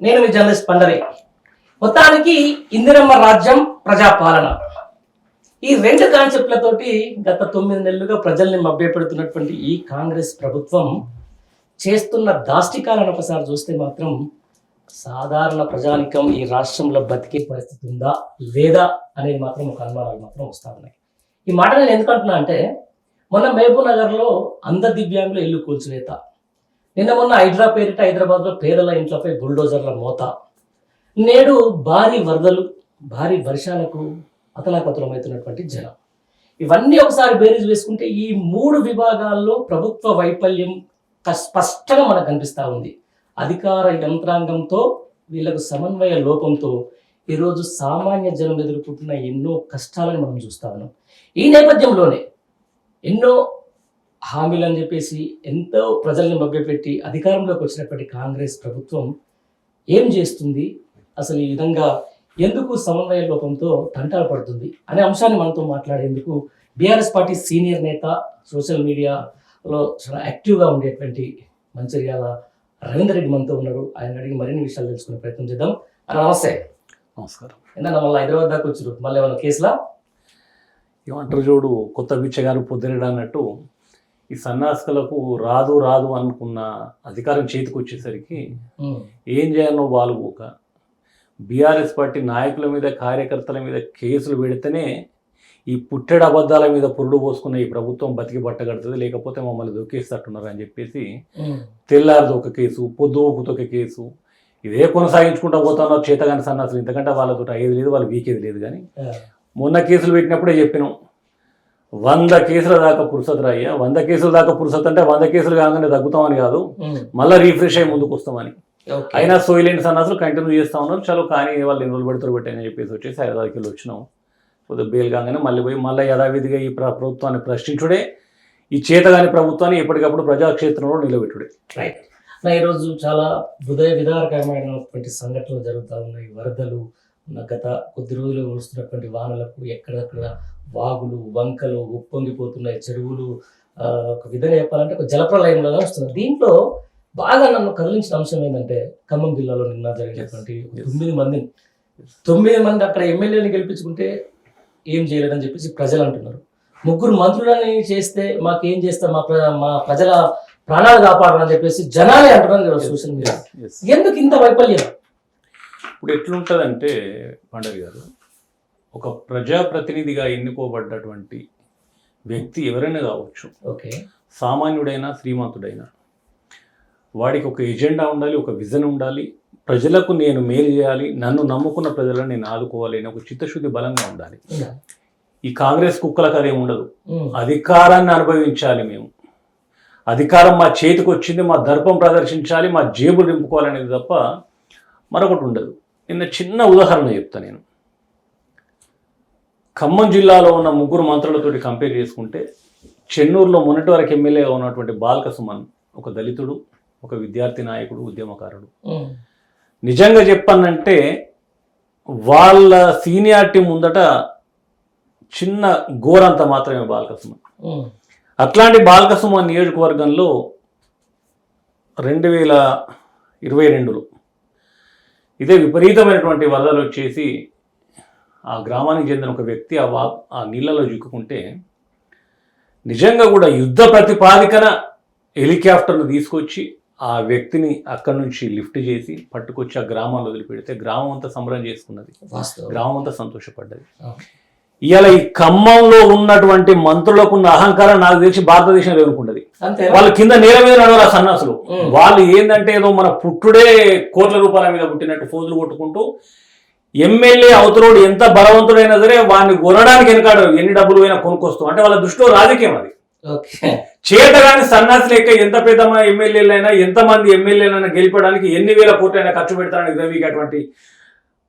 నేను మీ జర్నలిస్ట్ పండరి. మొత్తానికి ఇందిరమ్మ రాజ్యం, ప్రజాపాలన, ఈ రెండు కాన్సెప్ట్లతోటి గత 9 నెలలుగా ప్రజల్ని మభ్యపెడుతున్నటువంటి ఈ కాంగ్రెస్ ప్రభుత్వం చేస్తున్న దాష్టికాలను ఒకసారి చూస్తే మాత్రం సాధారణ ప్రజానికం ఈ రాష్ట్రంలో బతికే పరిస్థితి ఉందా లేదా అనేది మాత్రం ఒక అనుమానాలు మాత్రం వస్తూ ఉన్నాయి. ఈ మాట నేను ఎందుకంటున్నా అంటే, మొన్న మహబూబ్ నగర్లో అంధ దివ్యాంగుల ఇల్లు కూల్చివేత, నిన్న మొన్న హైదరాబాద్లో పేదల ఇంట్లపై బుల్డోజర్ల మోత, నేడు భారీ వరదలు, భారీ వర్షాలకు అతలాకుతలమవుతున్నటువంటి జనం, ఇవన్నీ ఒకసారి బేరీజ్ వేసుకుంటే ఈ 3 విభాగాల్లో ప్రభుత్వ వైఫల్యం స్పష్టంగా మనకు కనిపిస్తూ ఉంది. అధికార యంత్రాంగంతో వీళ్ళకు సమన్వయ లోపంతో ఈరోజు సామాన్య జనం ఎదుర్కొంటున్న ఎన్నో కష్టాలను మనం చూస్తా ఉన్నాం. ఈ నేపథ్యంలోనే ఎన్నో హామీలు అని చెప్పేసి ఎంతో ప్రజల్ని మభ్యపెట్టి అధికారంలోకి వచ్చినప్పటి కాంగ్రెస్ ప్రభుత్వం ఏం చేస్తుంది, అసలు ఈ విధంగా ఎందుకు సమన్వయ లోపంతో తంటాలు పడుతుంది అనే అంశాన్ని మనతో మాట్లాడేందుకు బీఆర్ఎస్ పార్టీ సీనియర్ నేత, సోషల్ మీడియాలో చాలా యాక్టివ్గా ఉండేటువంటి మంచిర్యాల రవీందర్ రెడ్డి మనతో ఉన్నారు. ఆయన అడిగి మరిన్ని విషయాలు తెలుసుకునే ప్రయత్నం చేద్దాం. నమస్తే. నమస్కారం. ఏంటన్నా మళ్ళీ హైదరాబాద్ దాకా వచ్చారు, మళ్ళీ ఏమన్నా కేసులా? ఏమంటారు చూడు, కొత్త బిచ్చగారు పొద్దునడా అన్నట్టు ఈ సన్నాసులకు రాదు రాదు అనుకున్న అధికారం చేతికి వచ్చేసరికి ఏం చేయాలో బాలుపోక బీఆర్ఎస్ పార్టీ నాయకుల మీద, కార్యకర్తల మీద కేసులు పెడితేనే ఈ పుట్టెడు అబద్ధాల మీద పురుడు పోసుకున్న ఈ ప్రభుత్వం బతికి బట్టగడుతుంది, లేకపోతే మమ్మల్ని దొక్కేస్తట్టున్నారు అని చెప్పేసి తెల్లారిది ఒక కేసు, పొద్దుకుతో ఒక కేసు, ఇదే కొనసాగించుకుంటూ పోతున్నారు చేతగాని సన్నాసులు. ఇంతకంటే వాళ్ళతో అయ్యేది లేదు, వాళ్ళు వీకేది లేదు. కానీ మొన్న కేసులు పెట్టినప్పుడే చెప్పినాం, 100 కేసుల దాకా పురుసత్ రాయ్యా, 100 కేసుల దాకా పురుసత్ అంటే 100 కేసులు కాగానే తగ్గుతామని కాదు, మళ్ళీ రీఫ్రెష్ అయ్యి ముందుకు వస్తామని. అయినా సోయిలెంట్ సన్నాసులు కంటిన్యూ చేస్తూ ఉన్నారు. చలో కానీ వాళ్ళు ఎన్ని రోజులు పెడతారు పెట్టాయని చెప్పేసి వచ్చేసి హైదరాబాద్కి వెళ్ళి వచ్చినాం. కొద్దిగా బెయిల్ కాగానే మళ్ళీ పోయి మళ్ళీ యథావిధిగా ఈ ప్రభుత్వాన్ని ప్రశ్నించుడే, ఈ చేతగాని ప్రభుత్వాన్ని ఎప్పటికప్పుడు ప్రజాక్షేత్రంలో నిలబెట్టుడే. రైట్. ఈరోజు చాలా హృదయ విదారకరమైనటువంటి సంఘటనలు జరుగుతూ ఉన్నాయి. వరదలు, గత కొద్ది రోజులు కురుస్తున్నటువంటి వానలకు ఎక్కడెక్కడ వాగులు, వంకలు ఉప్పొంగిపోతున్నాయి, చెరువులు ఒక విధంగా చెప్పాలంటే ఒక జలప్రలయంలోనే వస్తుంది. దీంట్లో బాగా నన్ను కదిలించిన అంశం ఏంటంటే, ఖమ్మం జిల్లాలో నిన్న జరిగినటువంటి 9 మంది అక్కడ ఎమ్మెల్యేని గెలిపించుకుంటే ఏం చేయలేదని చెప్పేసి ప్రజలు అంటున్నారు. 3 మంత్రులని చేస్తే మాకేం చేస్తా, మా ప్రజల ప్రాణాలు కాపాడని చెప్పేసి జనాలే అంటున్నారు సోషల్ మీడియా. ఎందుకు ఇంత వైఫల్యం? ఇప్పుడు ఎట్లుంటుందంటే పండరి గారు, ఒక ప్రజాప్రతినిధిగా ఎన్నుకోబడ్డటువంటి వ్యక్తి ఎవరైనా కావచ్చు, ఓకే, సామాన్యుడైనా శ్రీమంతుడైనా, వాడికి ఒక ఎజెండా ఉండాలి, ఒక విజన్ ఉండాలి, ప్రజలకు నేను మేలు చేయాలి, నన్ను నమ్ముకున్న ప్రజలను నేను ఆదుకోవాలి అని ఒక చిత్తశుద్ధి బలంగా ఉండాలి. ఈ కాంగ్రెస్ కుక్కలకు అదేం ఉండదు. అధికారాన్ని అనుభవించాలి, మేము అధికారం మా చేతికి వచ్చింది, మా దర్పం ప్రదర్శించాలి, మా జేబులు నింపుకోవాలనేది తప్ప మరొకటి ఉండదు. నిన్న చిన్న ఉదాహరణ చెప్తా నేను. ఖమ్మం జిల్లాలో ఉన్న 3 మంత్రులతోటి కంపేర్ చేసుకుంటే, చెన్నూరులో మొన్నటి వరకు ఎమ్మెల్యేగా ఉన్నటువంటి బాల్క సుమన్ ఒక దళితుడు, ఒక విద్యార్థి నాయకుడు, ఉద్యమకారుడు. నిజంగా చెప్పానంటే వాళ్ళ సీనియారిటీ ముందట చిన్న గోరంత మాత్రమే బాల్క సుమన్. అట్లాంటి బాల్క సుమన్ నియోజకవర్గంలో 2022లో ఇదే విపరీతమైనటువంటి వరదలు వచ్చేసి ఆ గ్రామానికి చెందిన ఒక వ్యక్తి ఆ నీళ్ళలో చిక్కుకుంటే, నిజంగా కూడా యుద్ధ ప్రతిపాదికన హెలికాప్టర్ను తీసుకొచ్చి ఆ వ్యక్తిని అక్కడి నుంచి లిఫ్ట్ చేసి పట్టుకొచ్చి ఆ గ్రామాల్లో వదిలిపెడితే గ్రామం అంతా సంబరం చేసుకున్నది, గ్రామం అంతా సంతోషపడ్డది. ఇవాళ ఈ ఖమ్మంలో ఉన్నటువంటి మంత్రులకు ఉన్న అహంకారం నాకు తెలిసి భారతదేశంలో ఎదుర్కొంటది. వాళ్ళు కింద నేల మీద నడవాలి సన్నాసులు. వాళ్ళు ఏంటంటే ఏదో మన పుట్టుడే కోట్ల రూపాయల మీద పుట్టినట్టు ఫోజులు కొట్టుకుంటూ, ఎమ్మెల్యే అవతలోడు ఎంత బలవంతుడైనా సరే వాడిని కొనడానికి వెనకాడు, ఎన్ని డబ్బులు అయినా కొనుక్కొస్తూ. అంటే వాళ్ళ దృష్టిలో రాజకీయం అది. చేయటగాని సన్నాసి లెక్క ఎంత పెద్ద ఎమ్మెల్యేలైనా, ఎంతమంది ఎమ్మెల్యేలైనా గెలిపడానికి ఎన్ని వేల కోట్లైనా ఖర్చు పెడతానని రవికి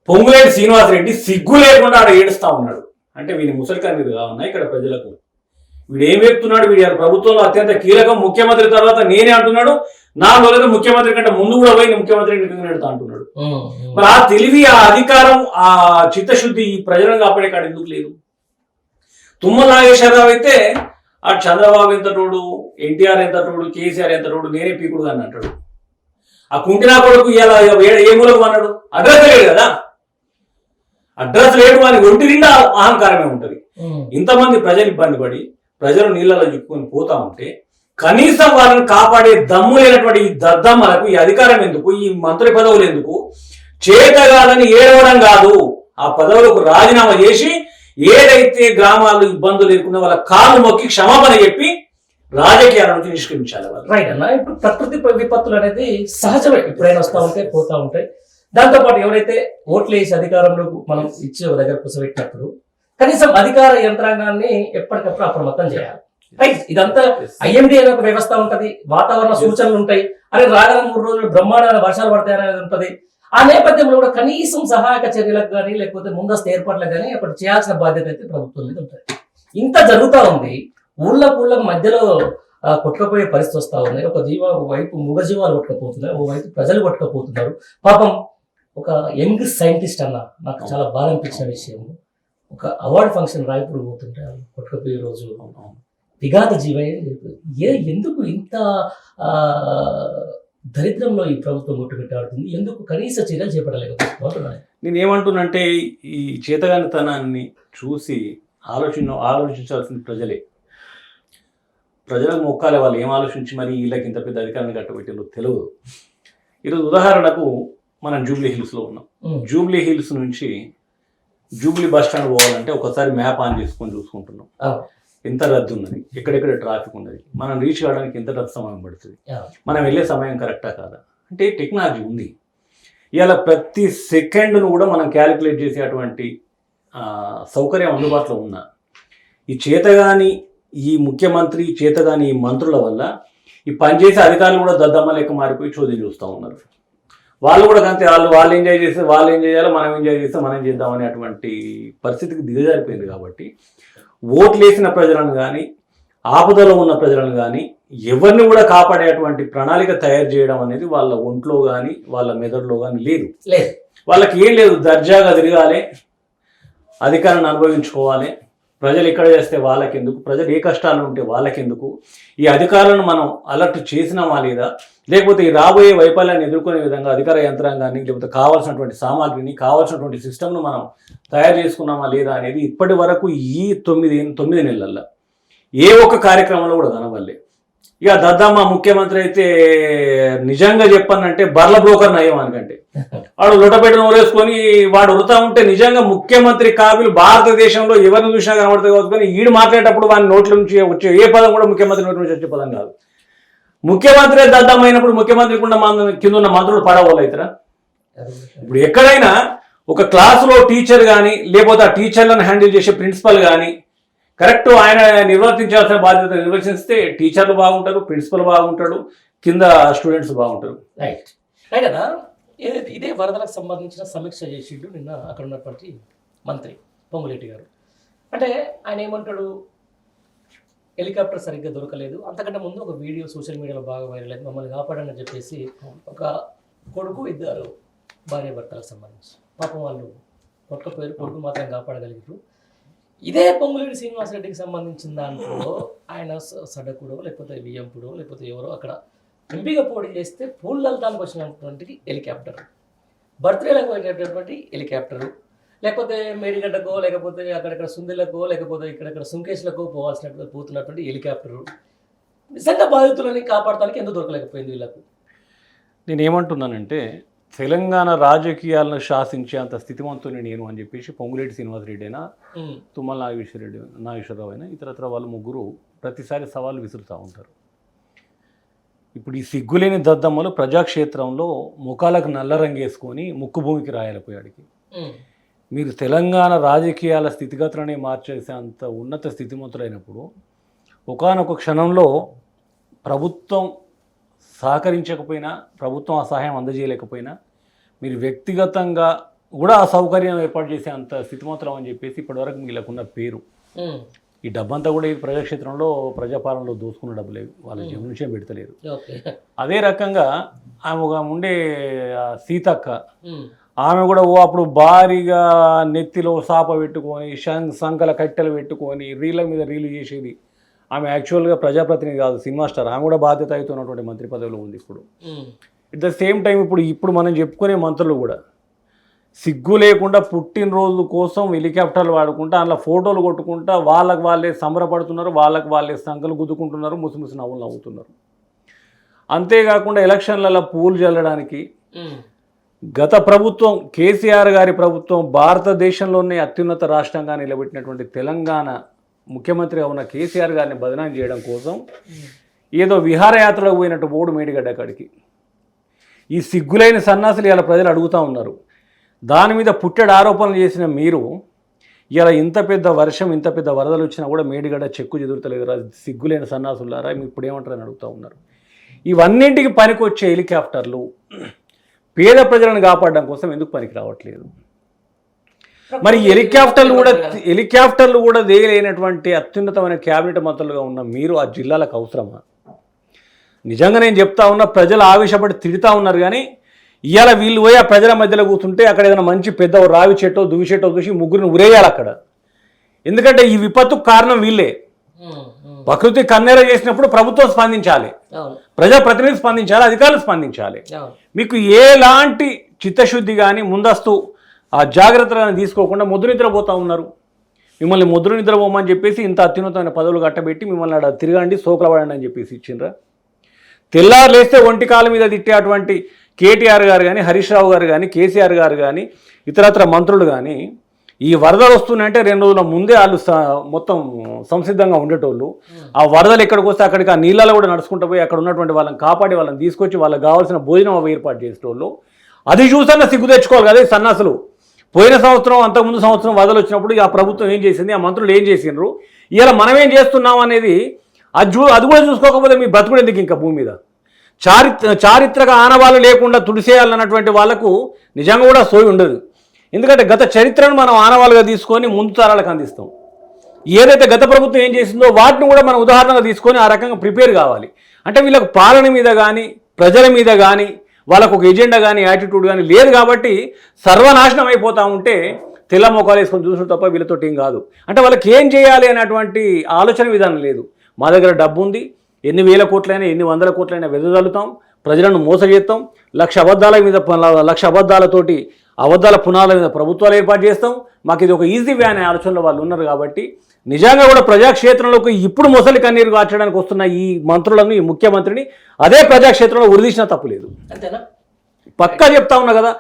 పొంగులేటి శ్రీనివాసరెడ్డి సిగ్గు లేకుండా ఆడ ఏడుస్తా ఉన్నాడు. అంటే వీని ముసలికన్నీరు కావున్నాయి ఇక్కడ ప్రజలకు. వీడు ఏం చెప్తున్నాడు, వీడు ప్రభుత్వంలో అత్యంత కీలకం, ముఖ్యమంత్రి తర్వాత నేనే అంటున్నాడు. నా వల్ల ముఖ్యమంత్రి కంటే ముందు కూడా పోయి ముఖ్యమంత్రి నెడతా అంటున్నాడు. మరి ఆ తెలివి, ఆ అధికారం, ఆ చిత్తశుద్ధి ఈ ప్రజలను కాపాడే కాడ ఎందుకు లేదు? తుమ్మల నాగేశ్వరరావు అయితే ఆ చంద్రబాబు ఎంత తోడు, ఎన్టీఆర్ ఎంత తోడు, కేసీఆర్ ఎంత తోడు, నేనే పీకుడు అని అంటాడు. ఆ కుంటినా కొడుకు ఇలా ఏ మూలకు అన్నాడు? అడ్రస్ లేడు కదా, అడ్రస్ లేడు అని ఒంటి నిండా అహంకారమే ఉంటుంది. ఇంతమంది ప్రజలు ఇబ్బంది పడి ప్రజలు నీళ్ళలో చిక్కుకొని పోతా ఉంటే కనీసం వాళ్ళని కాపాడే దమ్ము లేనటువంటి ఈ దద్దమ్మలకు ఈ అధికారం ఎందుకు, ఈ మంత్రి పదవులు ఎందుకు? చేతగాలని ఏడవడం కాదు, ఆ పదవులకు రాజీనామా చేసి ఏదైతే గ్రామాలు ఇబ్బందులు లేకుండా వాళ్ళ కాలు మొక్కి క్షమాపణ చెప్పి రాజకీయాల నుంచి నిష్క్రమించాలి వాళ్ళు. రైట్ అన్న. ఇప్పుడు ప్రకృతి విపత్తులు అనేది సహజమే, ఎప్పుడైనా వస్తూ ఉంటాయి పోతా ఉంటాయి. దాంతోపాటు ఎవరైతే ఓట్లు వేసి అధికారంలో మనం ఇచ్చి ఒక దగ్గర కూర్చోబెట్టినప్పుడు కనీసం అధికార యంత్రాంగాన్ని ఎప్పటికప్పుడు అప్రమత్తం చేయాలి. రైట్, ఇదంతా ఐఎండీ అనే ఒక వ్యవస్థ ఉంటది, వాతావరణ సూచనలు ఉంటాయి, అరే రాగల 3 రోజులు బ్రహ్మాండమైన వర్షాలు పడతాయి అనేది ఉంటది. ఆ నేపథ్యంలో కూడా కనీసం సహాయక చర్యలకు కానీ లేకపోతే ముందస్తు ఏర్పాట్లకు కానీ అక్కడ చేయాల్సిన బాధ్యత అయితే ప్రభుత్వం మీద ఉంటుంది. ఇంత జరుగుతూ ఉంది, ఊళ్ళకు మధ్యలో కొట్టుకపోయే పరిస్థితి వస్తూ ఉంది. వైపు మూగజీవాలు కొట్టుకపోతున్నాయి, ఓవైపు ప్రజలు కొట్టుకపోతున్నారు. పాపం ఒక యంగ్ సైంటిస్ట్ అన్న నాకు చాలా బాధ అనిపించిన విషయం, ఒక అవార్డు ఫంక్షన్ రాయపుడు పోతుంటే కొట్టుకపోయే రోజు విఘాత జీవే ఎందుకు ఇంత దరిద్రంలో ఈ ప్రభుత్వం కొట్టుమిట్టాడుతుంది, ఎందుకు కనీస చర్యలు చేపట్టలేకపోతున్నాయి? నేను ఏమంటున్నంటే ఈ చేతగానితనాన్ని చూసి ఆలోచించాల్సిన ప్రజలే. ప్రజలకు మొక్కాలి, వాళ్ళు ఏం ఆలోచించి మరి వీళ్ళకి ఇంత పెద్ద అధికారాన్ని కట్టబెట్టిందో తెలియదు. ఈరోజు ఉదాహరణకు మనం జూబ్లీ హిల్స్లో ఉన్నాం. జూబ్లీ హిల్స్ నుంచి జూబ్లీ బస్ స్టాండ్ పోవాలంటే ఒకసారి మ్యాప్ ఆన్ చేసుకొని చూసుకుంటున్నాం ఎంత రద్దు ఉన్నది, ఎక్కడెక్కడ ట్రాఫిక్ ఉన్నది, మనం రీచ్ కావడానికి ఎంత సమయం పడుతుంది, మనం వెళ్ళే సమయం కరెక్టా కాదా అంటే టెక్నాలజీ ఉంది. ఇవాళ ప్రతి సెకండ్ను కూడా మనం క్యాలిక్యులేట్ చేసేటువంటి సౌకర్యం అందుబాటులో ఉన్న ఈ చేతగాని ఈ ముఖ్యమంత్రి చేతగాని ఈ మంత్రుల వల్ల ఈ పనిచేసే అధికారులు కూడా దద్దమ్మ లెక్క మారిపోయి చోద్యం చూస్తూ ఉన్నారు. వాళ్ళు కూడా అంతే, వాళ్ళు ఎంజాయ్ చేస్తే వాళ్ళు ఏం చేయాలో, మనం ఎంజాయ్ చేస్తే మనం చేద్దాం అనేటువంటి పరిస్థితికి దిగజారిపోయింది. కాబట్టి ఓట్లు వేసిన ప్రజలను కానీ ఆపదలో ఉన్న ప్రజలను కానీ ఎవరిని కూడా కాపాడేటువంటి ప్రణాళిక తయారు చేయడం అనేది వాళ్ళ ఒంట్లో కానీ వాళ్ళ మెదడులో కానీ లేదు. వాళ్ళకి ఏం లేదు, దర్జాగా తిరగాలి, అధికారాన్ని అనుభవించుకోవాలి, ప్రజలు ఎక్కడ చేస్తే వాళ్ళకెందుకు, ప్రజలు ఏ కష్టాలు ఉంటే వాళ్ళకెందుకు, ఈ అధికారులను మనం అలర్ట్ చేసినామా లేదా, లేకపోతే ఈ రాబోయే వైఫల్యాన్ని ఎదుర్కొనే విధంగా అధికార యంత్రాంగాన్ని లేకపోతే కావాల్సినటువంటి సామాగ్రిని కావాల్సినటువంటి సిస్టమ్ను మనం తయారు చేసుకున్నామా లేదా అనేది ఇప్పటి వరకు ఈ 9 నెలల్లో ఏ ఒక్క కార్యక్రమంలో కూడా కనబడలే. ఇక దద్దమ్మ ముఖ్యమంత్రి అయితే నిజంగా చెప్పానంటే బర్ల బ్రోకర్ నయం అనుకంటే వాడు లొటపెట్టిన ఊరేసుకొని వాడు వృతా ఉంటే నిజంగా ముఖ్యమంత్రి కాబీలు భారతదేశంలో ఎవరిని చూసినా కనబడుతుంది కావచ్చు. కానీ ఈడు మాట్లాడేటప్పుడు వాని నోట్ల నుంచి వచ్చే ఏ పదం కూడా ముఖ్యమంత్రి నోట్ల నుంచి వచ్చే పదం కాదు. ముఖ్యమంత్రి దద్దమ్మ అయినప్పుడు ముఖ్యమంత్రి కింద ఉన్న మంత్రులు పడవలు అవుతారా? ఇప్పుడు ఎక్కడైనా ఒక క్లాసులో టీచర్ కానీ లేకపోతే ఆ టీచర్లను హ్యాండిల్ చేసే ప్రిన్సిపల్ కానీ కరెక్ట్ ఆయన నిర్వర్తించాల్సిన బాధ్యత నిర్వర్తిస్తే టీచర్లు బాగుంటారు, ప్రిన్సిపల్ బాగుంటాడు, కింద స్టూడెంట్స్ బాగుంటారు. రైట్ రైట్ అన్న. ఇదే వరదలకు సంబంధించిన సమీక్ష చేసిండు నిన్న అక్కడ ఉన్నటువంటి మంత్రి పొంగులేటి గారు. అంటే ఆయన ఏమంటాడు, హెలికాప్టర్ సరిగ్గా దొరకలేదు, అంతకంటే ముందు ఒక వీడియో సోషల్ మీడియాలో బాగా వైరల్ అయింది, మమ్మల్ని కాపాడని చెప్పేసి ఒక కొడుకు 2 భార్య భర్తలకు సంబంధించి పాపం వాళ్ళు కొట్టకపోయారు, కొడుకు మాత్రం కాపాడగలిగారు. ఇదే పొంగులేటి శ్రీనివాసరెడ్డికి సంబంధించిన దాంట్లో ఆయన సడకుడో లేకపోతే వియ్యంపుడో లేకపోతే ఎవరో అక్కడ ఎంపీగా పోటీ చేస్తే పూలల్తానికి వచ్చినటువంటి హెలికాప్టర్, బర్త్డేలకు పోయేటటువంటి హెలికాప్టరు, లేకపోతే మేడిగడ్డకో లేకపోతే అక్కడక్కడ సుందెలకో లేకపోతే ఇక్కడక్కడ సుంకేశ్లకో పోతున్నటువంటి హెలికాప్టరు నిజంగా బాధితులని కాపాడటానికి ఎందుకు దొరకలేకపోయింది వీళ్ళకు? నేనేమంటున్నానంటే తెలంగాణ రాజకీయాలను శాసించే అంత స్థితివంతుని నేను అని చెప్పేసి పొంగులేటి శ్రీనివాసరెడ్డి అయినా తుమ్మల నాగేశ్వరరావు అయినా ఇతరత్ర వాళ్ళు ముగ్గురు ప్రతిసారి సవాళ్ళు విసురుతూ ఉంటారు. ఇప్పుడు ఈ సిగ్గులేని దద్దమ్మలు ప్రజాక్షేత్రంలో ముఖాలకు నల్ల రంగేసుకొని ముక్కు భూమికి రాయాలిపోయాడికి. మీరు తెలంగాణ రాజకీయాల స్థితిగతులనే మార్చేసే అంత ఉన్నత స్థితిమంతులైనప్పుడు ఒకానొక క్షణంలో ప్రభుత్వం సహకరించకపోయినా, ప్రభుత్వం ఆ సహాయం అందజేయలేకపోయినా మీరు వ్యక్తిగతంగా కూడా ఆ సౌకర్యం ఏర్పాటు చేసే అంత స్థితిమంతులం అని చెప్పేసి ఇప్పటివరకు మీకున్న పేరు. ఈ డబ్బంతా కూడా ఈ ప్రజాక్షేత్రంలో ప్రజాపాలనలో దోసుకున్న డబ్బులే, వాళ్ళ జీవన విషయం పెడతలేరు. అదే రకంగా ఆమె ఉండే సీతక్క, ఆమె కూడా అప్పుడు భారీగా నెత్తిలో సాప పెట్టుకొని సంకల కట్టెలు పెట్టుకొని రీళ్ళ మీద రీలు చేసేది. ఆమె యాక్చువల్గా ప్రజాప్రతినిధి కాదు, సినిమా స్టార్. ఆమె కూడా బాధ్యత అవుతున్నటువంటి మంత్రి పదవిలో ఉంది ఇప్పుడు. ఎట్ ద సేమ్ టైం ఇప్పుడు మనం చెప్పుకునే మంత్రులు కూడా సిగ్గు లేకుండా పుట్టినరోజు కోసం హెలికాప్టర్లు వాడుకుంటా అందులో ఫోటోలు కొట్టుకుంటా వాళ్ళకి వాళ్ళే సంబరపడుతున్నారు, వాళ్ళకి వాళ్ళే సంకలు గుద్దుకుంటున్నారు, ముసిముసి నవ్వులు నవ్వుతున్నారు. అంతేకాకుండా ఎలక్షన్లలో పూలు చల్లడానికి గత ప్రభుత్వం కేసీఆర్ గారి ప్రభుత్వం భారతదేశంలోనే అత్యున్నత రాష్ట్రంగా నిలబెట్టినటువంటి తెలంగాణ ముఖ్యమంత్రిగా ఉన్న కేసీఆర్ గారిని బదనాం చేయడం కోసం ఏదో విహారయాత్రలకు పోయినట్టు బోర్డు మేడిగడ్డ కాడికి ఈ సిగ్గులైన సన్నాసులు ఇలా ప్రజలు అడుగుతూ ఉన్నారు. దాని మీద పుట్టెడు ఆరోపణలు చేసిన మీరు ఇలా ఇంత పెద్ద వర్షం ఇంత పెద్ద వరదలు వచ్చినా కూడా మేడిగడ్డ చెక్కు చెదురుతలేదు, సిగ్గులైన సన్నాసులారా ఇప్పుడు ఏమంటారని అడుగుతూ ఉన్నారు. ఇవన్నింటికి పనికొచ్చే హెలికాప్టర్లు పేద ప్రజలను కాపాడడం కోసం ఎందుకు పనికి రావట్లేదు? మరి హెలికాప్టర్లు కూడా దేయలేనటువంటి అత్యున్నతమైన క్యాబినెట్ మంత్రులుగా ఉన్న మీరు ఆ జిల్లాలకు అవసరమా? నిజంగా నేను చెప్తా ఉన్నా, ప్రజలు ఆవేశపడి తిడుతూ ఉన్నారు. కానీ ఇవాళ వీళ్ళు పోయి ఆ ప్రజల మధ్యలో కూర్చుంటే అక్కడ ఏదైనా మంచి పెద్ద రావి చెట్టో దువి చెట్టో చూసి ముగ్గురిని ఉరేయాలి అక్కడ. ఎందుకంటే ఈ విపత్తుకు కారణం వీళ్ళే. ప్రకృతి కన్నెర చేసినప్పుడు ప్రభుత్వం స్పందించాలి, ప్రజాప్రతినిధులు స్పందించాలి, అధికారులు స్పందించాలి. మీకు ఎలాంటి చిత్తశుద్ధి కానీ ముందస్తు ఆ జాగ్రత్తలను తీసుకోకుండా ముద్దు నిద్రపోతూ ఉన్నారు. మిమ్మల్ని ముద్దు నిద్రపోమని చెప్పేసి ఇంత అత్యున్నతమైన పదవులు కట్టబెట్టి మిమ్మల్ని అక్కడ తిరగండి, సోకల పడండి అని చెప్పేసి ఇచ్చిండ్రా? తెల్లారు లేస్తే ఒంటి కాళ్ళ మీద తిట్టేటువంటి కేటీఆర్ గారు కానీ, హరీష్ రావు గారు కానీ, కేసీఆర్ గారు కానీ, ఇతరత్ర మంత్రులు కానీ ఈ వరదలు వస్తున్నాయంటే 2 రోజుల ముందే వాళ్ళు మొత్తం సంసిద్ధంగా ఉండేటోళ్ళు. ఆ వరదలు ఎక్కడికి వస్తే అక్కడికి ఆ నీళ్ళలో కూడా నడుచుకుంటూ పోయి అక్కడ ఉన్నటువంటి వాళ్ళని కాపాడి వాళ్ళని తీసుకొచ్చి వాళ్ళకి కావాల్సిన భోజనం ఏర్పాటు చేసేటోళ్ళు. అది చూసన్నా సిగ్గు తెచ్చుకోవాలి కదా ఈ సన్నాసులు. పోయిన సంవత్సరం అంతకుముందు సంవత్సరం వరదలు వచ్చినప్పుడు ఆ ప్రభుత్వం ఏం చేసింది, ఆ మంత్రులు ఏం చేసిండ్రు, ఇలా మనం ఏం చేస్తున్నాం అనేది అది కూడా చూసుకోకపోతే మీ బతుకుడు ఎందుకు ఇంకా భూమి మీద? చారిత్రక ఆనవాళ్ళు లేకుండా తుడిసేయాలన్నటువంటి వాళ్ళకు నిజంగా కూడా సోయి ఉండదు. ఎందుకంటే గత చరిత్రను మనం ఆనవాళ్ళుగా తీసుకొని ముందు తరాలకు అందిస్తాం. ఏదైతే గత ప్రభుత్వం ఏం చేసిందో వాటిని కూడా మనం ఉదాహరణగా తీసుకొని ఆ రకంగా ప్రిపేర్ కావాలి. అంటే వీళ్ళకు పాలన మీద కానీ, ప్రజల మీద కానీ, వాళ్ళకు ఒక ఎజెండా కానీ, యాటిట్యూడ్ కానీ లేదు కాబట్టి సర్వనాశనం అయిపోతూ ఉంటే తెల్ల మోకాలు వేసుకొని చూసిన తప్ప వీళ్ళతో ఏం కాదు. అంటే వాళ్ళకి ఏం చేయాలి అనేటువంటి ఆలోచన విధానం లేదు. మా దగ్గర డబ్బు ఉంది, ఎన్ని వేల కోట్లైనా ఎన్ని వందల కోట్లైనా వెదజల్లుతాం, ప్రజలను మోసచేస్తాం, 1,00,000 అబద్ధాల మీద 1,00,000 అబద్ధాలతోటి అబద్ధాల పునాల మీద ప్రభుత్వాలు ఏర్పాటు చేస్తాం. మాకు ఇది ఒక ఈజీ వే అనే ఆలోచనలో వాళ్ళు ఉన్నారు. కాబట్టి నిజంగా కూడా ప్రజాక్షేత్రంలోకి ఇప్పుడు మొసలి కన్నీరు కార్చడానికి వస్తున్న ఈ మంత్రులను, ఈ ముఖ్యమంత్రిని అదే ప్రజాక్షేత్రంలో ఉరిదీసినా తప్పు లేదు. అంతేనా? పక్కా చెప్తా ఉన్నా కదా.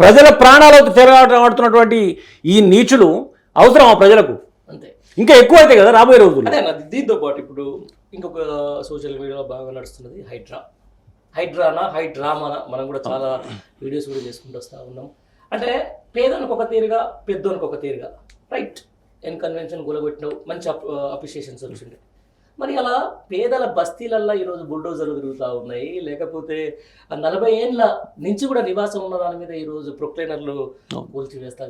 ప్రజల ప్రాణాలతో చెరగాటమాడుతున్నటువంటి ఈ నీచులు అవసరం ఆ ప్రజలకు. అంతే, ఇంకా ఎక్కువ అయితే కదా రాబోయే రోజులు. దీంతో పాటు ఇప్పుడు ఇంకొక సోషల్ మీడియాలో బాగా నడుస్తున్నది హైడ్రామానా మనం కూడా చాలా వీడియోస్ కూడా చేసుకుంటూ వస్తూ ఉన్నాం. అంటే పేదనికి ఒక తీరుగా, పెద్దోనికి ఒక తీరుగా, రైట్, కన్వెన్షన్ గులగొట్టినావు, మంచి అప్రిషియేషన్స్ వచ్చింది. మరి అలా పేదల బస్తీలల్లో ఈరోజు బుల్డోజర్లు తిరుగుతూ ఉన్నాయి, లేకపోతే 40 ఏళ్ళ నుంచి కూడా నివాసం ఉన్న దాని మీద ఈరోజు ప్రొక్లైనర్లు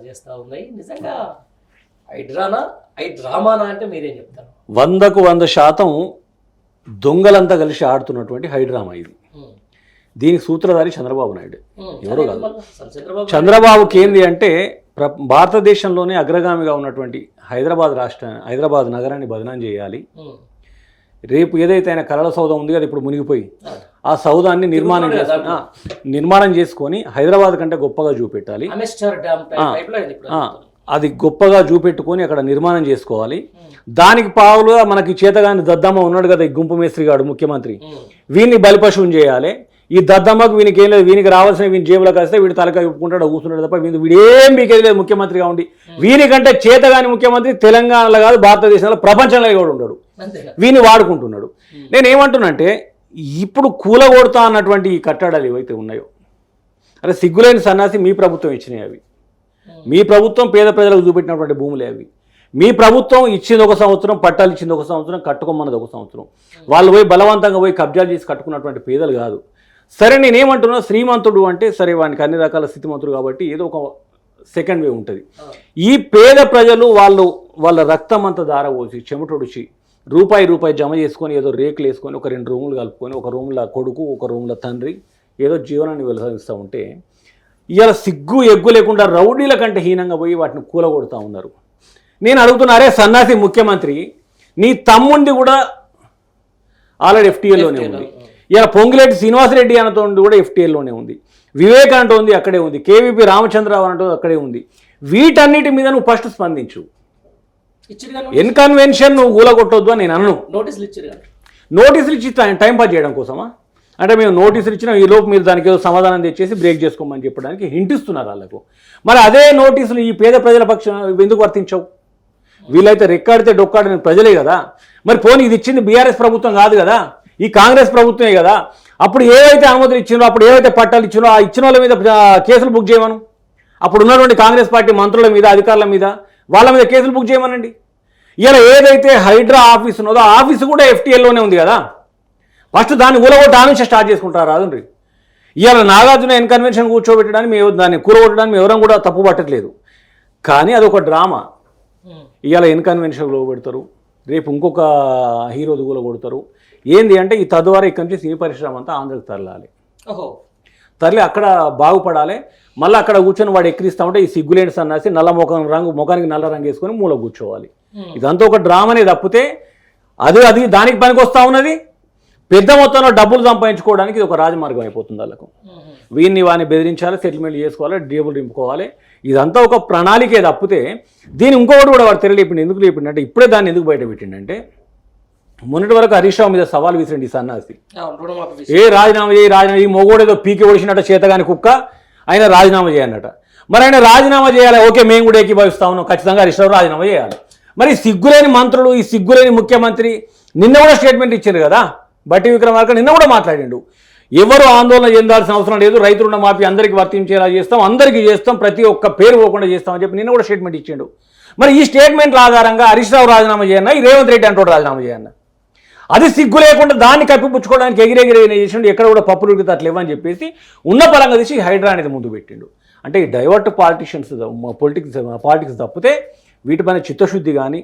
చేస్తూ ఉన్నాయి. నిజంగా హైడ్రామానా అంటే మీరేం చెప్తారు? 100కు 100% దొంగలంతా కలిసి ఆడుతున్నటువంటి హైడ్రామా ఇది. దీనికి సూత్రధారి చంద్రబాబు నాయుడు, ఎవరో కాదు. చంద్రబాబుకి ఏంది అంటే భారతదేశంలోనే అగ్రగామిగా ఉన్నటువంటి హైదరాబాద్ నగరాన్ని బదనాం చేయాలి. రేపు ఏదైతే ఆయన కళల సౌధం ఉంది కదా ఇప్పుడు మునిగిపోయి, ఆ సౌధాన్ని నిర్మాణం చేసుకొని హైదరాబాద్ కంటే గొప్పగా చూపెట్టాలి, అది గొప్పగా చూపెట్టుకొని అక్కడ నిర్మాణం చేసుకోవాలి. దానికి పావులుగా మనకి చేతగాని దద్దమ్మ ఉన్నాడు కదా ఈ గుంపు మేస్త్రి గాడు ముఖ్యమంత్రి, వీడిని బలిపశువుని చేయాలి. ఈ దద్దమ్మకు వీనికి ఏం లేదు, వీనికి రావాల్సిన వీని జేబులకు వస్తే వీడు తలకాయ ఒప్పుకుంటాడు, కూర్చుంటాడు తప్ప వీడేం మీకేది లేదు ముఖ్యమంత్రిగా ఉండి. వీనికంటే చేతగాని ముఖ్యమంత్రి తెలంగాణలో కాదు భారతదేశంలో ప్రపంచంలో కూడా ఉంటాడు. వీని వాడుకుంటున్నాడు. నేనేమంటున్నానంటే ఇప్పుడు కూలగొడతా అన్నటువంటి ఈ కట్టడాలు ఏవైతే ఉన్నాయో, అరే సిగ్గులేని సన్నాసి మీ ప్రభుత్వం ఇచ్చినాయి అవి. మీ ప్రభుత్వం పేద ప్రజలకు చూపెట్టినటువంటి భూములే అవి. మీ ప్రభుత్వం ఇచ్చింది ఒక సంవత్సరం, పట్టాలు ఇచ్చింది ఒక సంవత్సరం, కట్టుకోమన్నది ఒక సంవత్సరం. వాళ్ళు పోయి బలవంతంగా పోయి కబ్జాలు చేసి కట్టుకున్నటువంటి పేదలు కాదు. సరే నేనేమంటున్నా, శ్రీమంతుడు అంటే సరే వానికి అన్ని రకాల స్థితిమంతుడు కాబట్టి ఏదో ఒక సెకండ్ వే ఉంటుంది. ఈ పేద ప్రజలు వాళ్ళ రక్తం అంతా దారపోసి చెమటొడిచి రూపాయి జమ చేసుకొని ఏదో రేకులు వేసుకొని ఒక 2 రూములు కలుపుకొని ఒక రూమ్లో కొడుకు ఒక రూమ్లో తండ్రి ఏదో జీవనాన్ని వెలుసాగిస్తూ ఉంటే ఇవాళ సిగ్గు ఎగ్గు లేకుండా రౌడీల కంటే హీనంగా పోయి వాటిని కూలగొడుతూ ఉన్నారు. నేను అడుగుతున్నా, అరే సన్నాసి ముఖ్యమంత్రి, నీ తమ్ముంది కూడా ఆల్రెడీ FTAలోనే ఉంది. ఇలా పొంగిలేటి శ్రీనివాసరెడ్డి అనతో కూడా ఎఫ్టీఎల్లోనే ఉంది, వివేక్ అంటూ ఉంది అక్కడే ఉంది, కేవీపీ రామచంద్రరావు అంటూ అక్కడే ఉంది. వీటన్నిటి మీద నువ్వు ఫస్ట్ స్పందించు. ఇన్కన్వెన్షన్ నువ్వు ఊలగొట్టొద్దు అని నేను అన్ను. నోటీసులు ఇచ్చి టైం పాస్ చేయడం కోసమా? అంటే మేము నోటీసులు ఇచ్చినా ఈ లోపు మీరు దానికి ఏదో సమాధానం తెచ్చేసి బ్రేక్ చేసుకోమని చెప్పడానికి హింట్ ఇస్తున్నారు వాళ్ళకు. మరి అదే నోటీసులు ఈ పేద ప్రజల పక్షం ఎందుకు వర్తించవు? వీళ్ళైతే రెక్కాడితే డొక్కాడిన ప్రజలే కదా. మరి పోనీ ఇది ఇచ్చింది బీఆర్ఎస్ ప్రభుత్వం కాదు కదా, ఈ కాంగ్రెస్ ప్రభుత్వమే కదా. అప్పుడు ఏవైతే అనుమతులు ఇచ్చినో, అప్పుడు ఏవైతే పట్టాలు ఇచ్చినో ఆ ఇచ్చిన వాళ్ళ మీద కేసులు బుక్ చేయమను. అప్పుడు ఉన్నటువంటి కాంగ్రెస్ పార్టీ మంత్రుల మీద, అధికారుల మీద, వాళ్ళ మీద కేసులు బుక్ చేయమనండి. ఇలా ఏదైతే హైడ్రా ఆఫీస్ ఉన్నదో ఆ ఆఫీసు కూడా ఎఫ్టీఎల్లోనే ఉంది కదా. ఫస్ట్ దాన్ని ఊలగొట్టి ఆ నుంచి స్టార్ట్ చేసుకుంటారు రాదండి. ఇవాళ నాగార్జున ఇన్కన్వెన్షన్ కూర్చోబెట్టడానికి మేము దాన్ని కూరగొట్టడానికి మేము ఎవరం కూడా తప్పు పట్టట్లేదు. కానీ అదొక డ్రామా. ఇవాళ ఇన్కన్వెన్షన్ కూలగొడతారు, రేపు ఇంకొక హీరో కూలగొడతారు. ఏంది అంటే ఈ తద్వారా ఇక్కడి నుంచి సినీ పరిశ్రమ అంతా ఆంధ్రకు తరలాలి, తరలి అక్కడ బాగుపడాలి. మళ్ళీ అక్కడ కూర్చొని వాడు ఎక్కిరిస్తూ ఉంటే ఈ సిగ్గులేని సన్నాసి నల్ల ముఖానికి నల్ల రంగు వేసుకొని మూల కూర్చోవాలి. ఇదంతా ఒక డ్రామానే తప్పితే అది దానికి పనికి వస్తూ ఉన్నది. పెద్ద మొత్తంలో డబ్బులు సంపాదించుకోవడానికి ఇది ఒక రాజమార్గం అయిపోతుంది వాళ్ళకు. వాడిని బెదిరించాలి, సెటిల్మెంట్ చేసుకోవాలి, డేబుల్ నింపుకోవాలి. ఇదంతా ఒక ప్రణాళికే తప్పితే దీని ఇంకొకటి కూడా వాడు తెరలేపిండి. ఎందుకు లేపిండంటే ఇప్పుడే దాన్ని ఎందుకు బయట పెట్టిండంటే మొన్నటి వరకు హరీష్ రావు మీద సవాల్ విసిరండి సన్నాసి. రాజీనామా ఈ మొగోడేదో పీకి ఒడిచినట్ట చేతగాని కుక్క ఆయన రాజీనామా చేయన్నట. మరి ఆయన రాజీనామా చేయాలి, ఓకే మేము కూడా ఏకీభవిస్తా ఉన్నాం, ఖచ్చితంగా హరీష్ రావు రాజీనామా చేయాలి. మరి సిగ్గులేని మంత్రులు, ఈ సిగ్గులేని ముఖ్యమంత్రి నిన్న కూడా స్టేట్మెంట్ ఇచ్చారు కదా. బట్టి విక్రమార్క నిన్న కూడా మాట్లాడిండు, ఎవరు ఆందోళన చెందాల్సిన అవసరం లేదు, రైతు రుణమాఫీ అందరికీ వర్తించేలా చేస్తాం, అందరికీ చేస్తాం, ప్రతి ఒక్క పేరు పోకుండా చేస్తామని చెప్పి నిన్న కూడా స్టేట్మెంట్ ఇచ్చిండు. మరి ఈ స్టేట్మెంట్ల ఆధారంగా హరీష్ రావు రాజీనామా చేయన్నా, ఈ రేవంత్ రెడ్డి అంటూ రాజీనామా చేయన్నా, అది సిగ్గు లేకుండా దాన్ని కప్పిపుచ్చుకోవడానికి ఎగిరెగిరి చేసిండు. ఎక్కడ కూడా పప్పులు ఉడికితే అట్లా ఇవ్వని చెప్పేసి ఉన్న పరంగా తీసి హైడ్రా అనేది ముందు పెట్టిండు. అంటే ఈ డైవర్ట్ పాలిటిక్స్ తప్పితే వీటిపైన చిత్తశుద్ధి కానీ,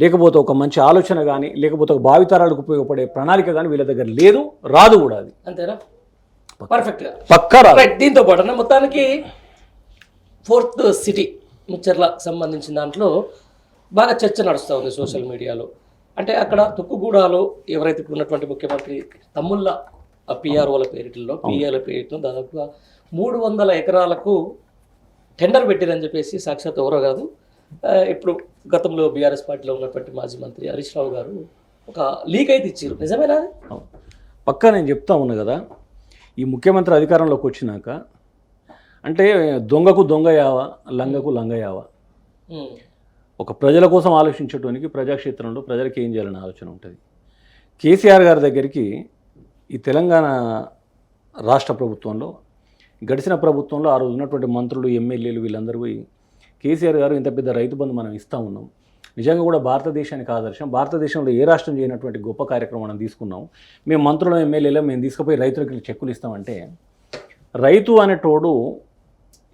లేకపోతే ఒక మంచి ఆలోచన కానీ, లేకపోతే ఒక భావితరాలకు ఉపయోగపడే ప్రణాళిక కానీ వీళ్ళ దగ్గర లేదు, రాదు కూడా. అది అంతేనా? పర్ఫెక్ట్గా పక్కా. దీంతో పాటు మొత్తానికి 4th సిటీ ముచ్చర్ల సంబంధించిన దాంట్లో బాగా చర్చ నడుస్తూ ఉంది సోషల్ మీడియాలో. అంటే అక్కడ తుక్కుగూడలో ఎవరైతే ఉన్నటువంటి ముఖ్యమంత్రి తమ్ముళ్ళ పిఆర్ఓల పేరిటల్లో, పిఏల పేరిటలో దాదాపుగా 300 ఎకరాలకు టెండర్ పెట్టిరని చెప్పేసి సాక్షాత్ ఎవరో కాదు, ఇప్పుడు గతంలో బీఆర్ఎస్ పార్టీలో ఉన్నటువంటి మాజీ మంత్రి హరీష్ రావు గారు ఒక లీక్ అయితే ఇచ్చారు. నిజమేనా? పక్కా నేను చెప్తా ఉన్నా కదా. ఈ ముఖ్యమంత్రి అధికారంలోకి వచ్చినాక అంటే దొంగకు దొంగ యావ, లంగకు లంగ యావ. ఒక ప్రజల కోసం ఆలోచించడానికి ప్రజాక్షేత్రంలో ప్రజలకు ఏం చేయాలనే ఆలోచన ఉంటుంది. కేసీఆర్ గారి దగ్గరికి ఈ తెలంగాణ రాష్ట్ర ప్రభుత్వంలో, గడిచిన ప్రభుత్వంలో ఆ రోజు ఉన్నటువంటి మంత్రులు, ఎమ్మెల్యేలు వీళ్ళందరూ పోయి కేసీఆర్ గారు ఇంత పెద్ద రైతు బంధు మనం ఇస్తూ ఉన్నాం, నిజంగా కూడా భారతదేశానికి ఆదర్శం, భారతదేశంలో ఏ రాష్ట్రం చేయనటువంటి గొప్ప కార్యక్రమం మనం తీసుకున్నాం, మేము మంత్రులు ఎమ్మెల్యేలు మేము తీసుకుపోయి రైతులకి చెక్కులు ఇస్తామంటే, రైతు అనేటోడు